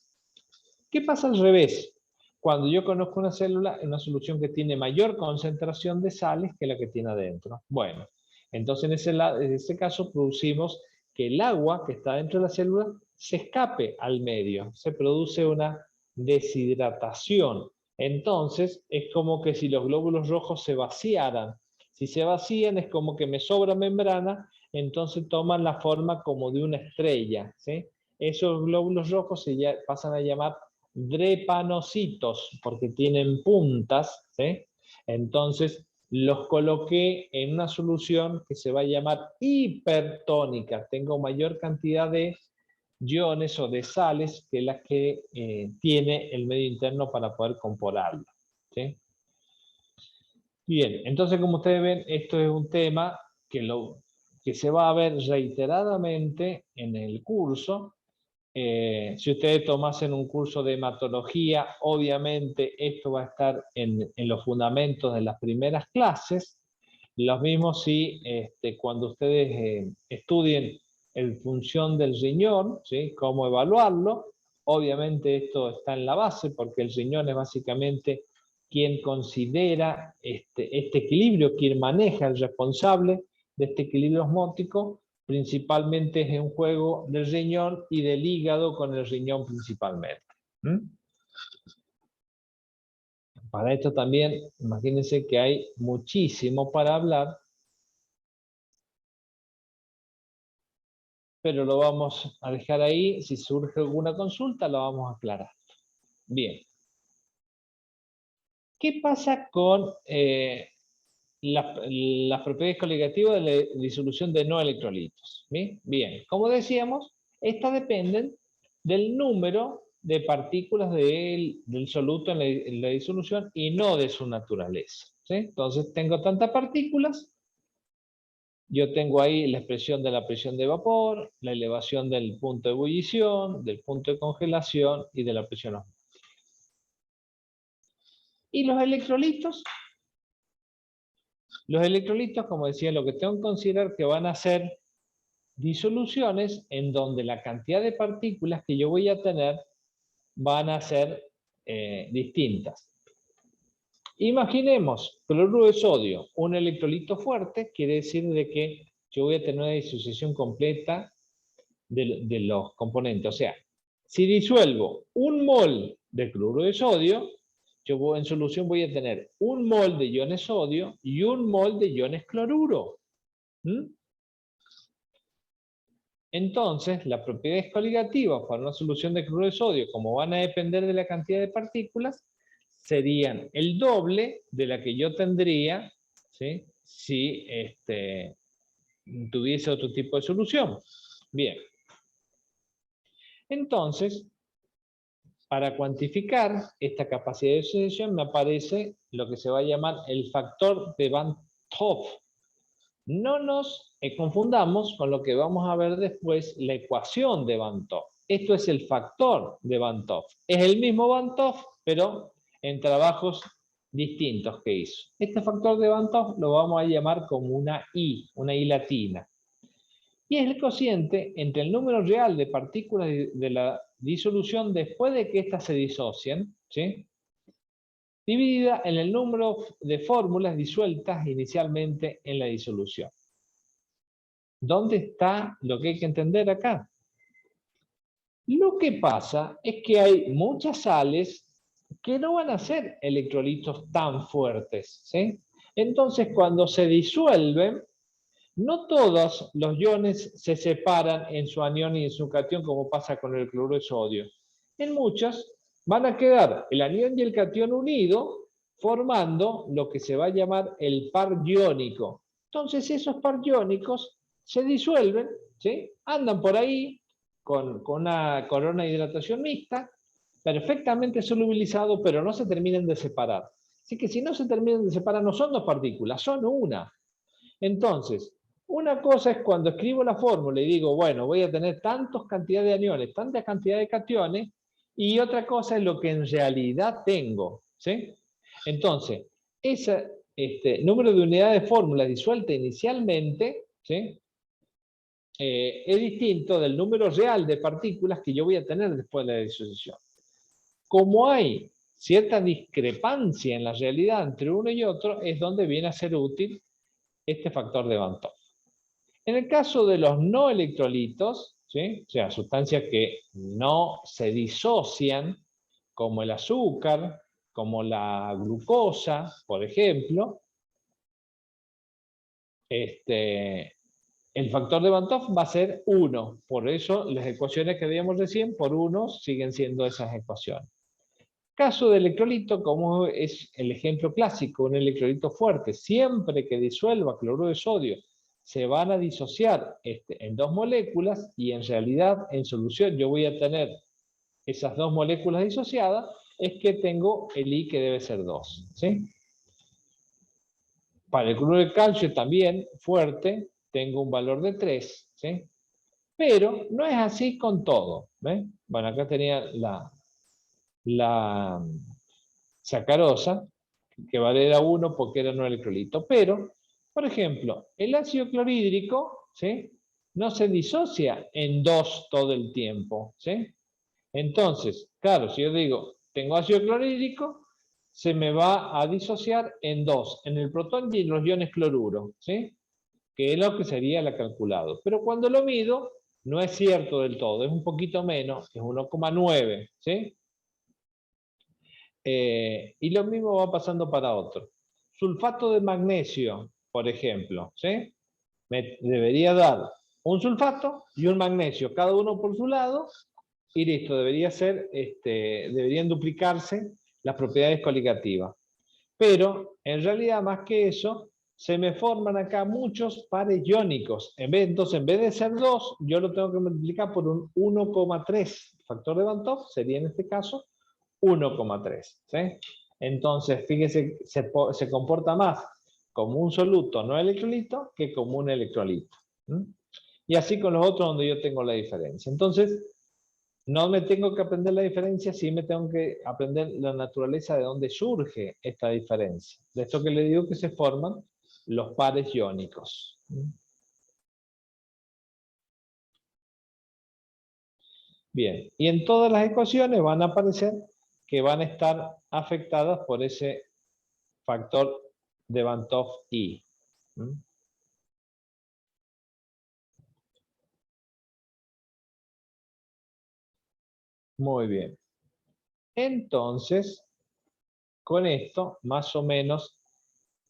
[SPEAKER 1] ¿Qué pasa al revés? Cuando yo conozco una célula en una solución que tiene mayor concentración de sales que la que tiene adentro. Bueno, entonces en ese caso producimos que el agua que está dentro de la célula se escape al medio. Se produce una deshidratación. Entonces, es como que si los glóbulos rojos se vaciaran. Si se vacían, es como que me sobra membrana, entonces toman la forma como de una estrella, ¿sí? Esos glóbulos rojos pasan a llamar drepanocitos, porque tienen puntas, ¿sí? Entonces, los coloqué en una solución que se va a llamar hipertónica. Tengo mayor cantidad de iones o de sales que las que tiene el medio interno para poder comporarlo, ¿sí? Bien, entonces como ustedes ven, esto es un tema que se va a ver reiteradamente en el curso. Si ustedes tomasen un curso de hematología, obviamente esto va a estar en los fundamentos de las primeras clases. Lo mismo si cuando ustedes estudien en función del riñón, ¿sí? Cómo evaluarlo. Obviamente esto está en la base porque el riñón es básicamente quien considera este equilibrio, quien maneja, el responsable de este equilibrio osmótico. Principalmente es un juego del riñón y del hígado con el riñón principalmente. Para esto también, imagínense que hay muchísimo para hablar, pero lo vamos a dejar ahí. Si surge alguna consulta, lo vamos a aclarar. Bien. ¿Qué pasa con las propiedades coligativas de la disolución de no electrolitos? Bien, como decíamos, estas dependen del número de partículas del soluto en la disolución y no de su naturaleza, ¿sí? Entonces tengo tantas partículas, yo tengo ahí la expresión de la presión de vapor, la elevación del punto de ebullición, del punto de congelación y de la presión osmótica. ¿Y los electrolitos? Los electrolitos, como decía, lo que tengo que considerar que van a ser disoluciones en donde la cantidad de partículas que yo voy a tener van a ser distintas. Imaginemos cloruro de sodio, un electrolito fuerte, quiere decir de que yo voy a tener una disociación completa de los componentes. O sea, si disuelvo un mol de cloruro de sodio, yo en solución voy a tener un mol de iones sodio y un mol de iones cloruro. Entonces, las propiedades coligativas para una solución de cloruro de sodio, como van a depender de la cantidad de partículas, serían el doble de la que yo tendría, ¿sí? Si tuviese otro tipo de solución. Bien. Entonces, para cuantificar esta capacidad de disociación me aparece lo que se va a llamar el factor de Van 't Hoff. No nos confundamos con lo que vamos a ver después, la ecuación de Van 't Hoff. Esto es el factor de Van 't Hoff. Es el mismo Van 't Hoff, pero en trabajos distintos que hizo. Este factor de Van 't Hoff lo vamos a llamar como una I latina. Y es el cociente entre el número real de partículas de la disolución después de que éstas se disocien, ¿sí? Dividida en el número de fórmulas disueltas inicialmente en la disolución. ¿Dónde está lo que hay que entender acá? Lo que pasa es que hay muchas sales que no van a ser electrolitos tan fuertes, ¿sí? Entonces, cuando se disuelven, no todos los iones se separan en su anión y en su catión como pasa con el cloruro de sodio. En muchos van a quedar el anión y el catión unidos formando lo que se va a llamar el par iónico. Entonces esos par iónicos se disuelven, ¿sí? Andan por ahí con una corona de hidratación mixta, perfectamente solubilizado, pero no se terminan de separar. Así que si no se terminan de separar, no son dos partículas, son una. Entonces, una cosa es cuando escribo la fórmula y digo, bueno, voy a tener tantas cantidades de aniones, tantas cantidades de cationes, y otra cosa es lo que en realidad tengo, ¿sí? Entonces, ese número de unidades de fórmula disuelta inicialmente, ¿sí? Es distinto del número real de partículas que yo voy a tener después de la disociación. Como hay cierta discrepancia en la realidad entre uno y otro, es donde viene a ser útil este factor de Van 't Hoff. En el caso de los no electrolitos, ¿sí? O sea, sustancias que no se disocian como el azúcar, como la glucosa, por ejemplo, el factor de Banov va a ser 1. Por eso las ecuaciones que veíamos recién, por 1, siguen siendo esas ecuaciones. Caso de electrolito, como es el ejemplo clásico, un electrolito fuerte, siempre que disuelva cloruro de sodio, se van a disociar en 2 moléculas y en realidad en solución yo voy a tener esas 2 moléculas disociadas, es que tengo el I que debe ser 2. ¿Sí? Para el cloruro de calcio también fuerte, tengo un valor de 3. ¿Sí? Pero no es así con todo. ¿Ven? Bueno, acá tenía la sacarosa, que valera 1 porque era un electrolito. Pero, por ejemplo, el ácido clorhídrico, ¿sí?, no se disocia en 2 todo el tiempo. ¿Sí? Entonces, claro, si yo digo, tengo ácido clorhídrico, se me va a disociar en 2, en el protón y en los iones cloruro, ¿sí?, que es lo que sería el calculado. Pero cuando lo mido, no es cierto del todo, es un poquito menos, es 1,9, ¿sí? Y lo mismo va pasando para otro. Sulfato de magnesio, por ejemplo, ¿sí?, me debería dar un sulfato y un magnesio, cada uno por su lado, y listo, deberían duplicarse las propiedades coligativas. Pero, en realidad, más que eso, se me forman acá muchos pares iónicos. Entonces, en vez de ser 2, yo lo tengo que multiplicar por un 1,3. Factor de Banov sería, en este caso, 1,3. ¿Sí? Entonces, fíjese, se comporta más como un soluto no electrolito que como un electrolito. Y así con los otros donde yo tengo la diferencia. Entonces, no me tengo que aprender la diferencia, sí me tengo que aprender la naturaleza de dónde surge esta diferencia. De esto que le digo que se forman los pares iónicos. Bien, y en todas las ecuaciones van a aparecer que van a estar afectadas por ese factor de Banov I. Muy bien. Entonces, con esto, más o menos,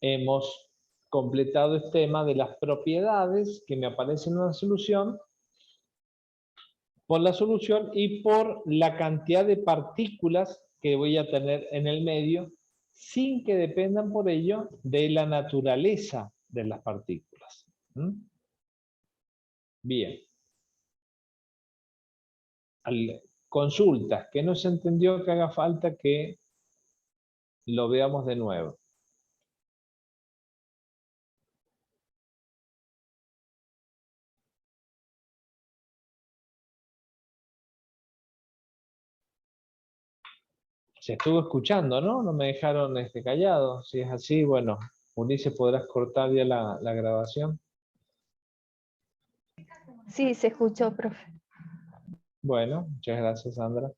[SPEAKER 1] hemos completado el tema de las propiedades que me aparecen en una solución, por la solución y por la cantidad de partículas que voy a tener en el medio, sin que dependan por ello de la naturaleza de las partículas. Bien. Consultas, que no se entendió, que haga falta que lo veamos de nuevo. Se estuvo escuchando, ¿no? No me dejaron callado. Si es así, bueno, Ulises, ¿podrás cortar ya la grabación?
[SPEAKER 4] Sí, se escuchó, profe.
[SPEAKER 1] Bueno, muchas gracias, Sandra.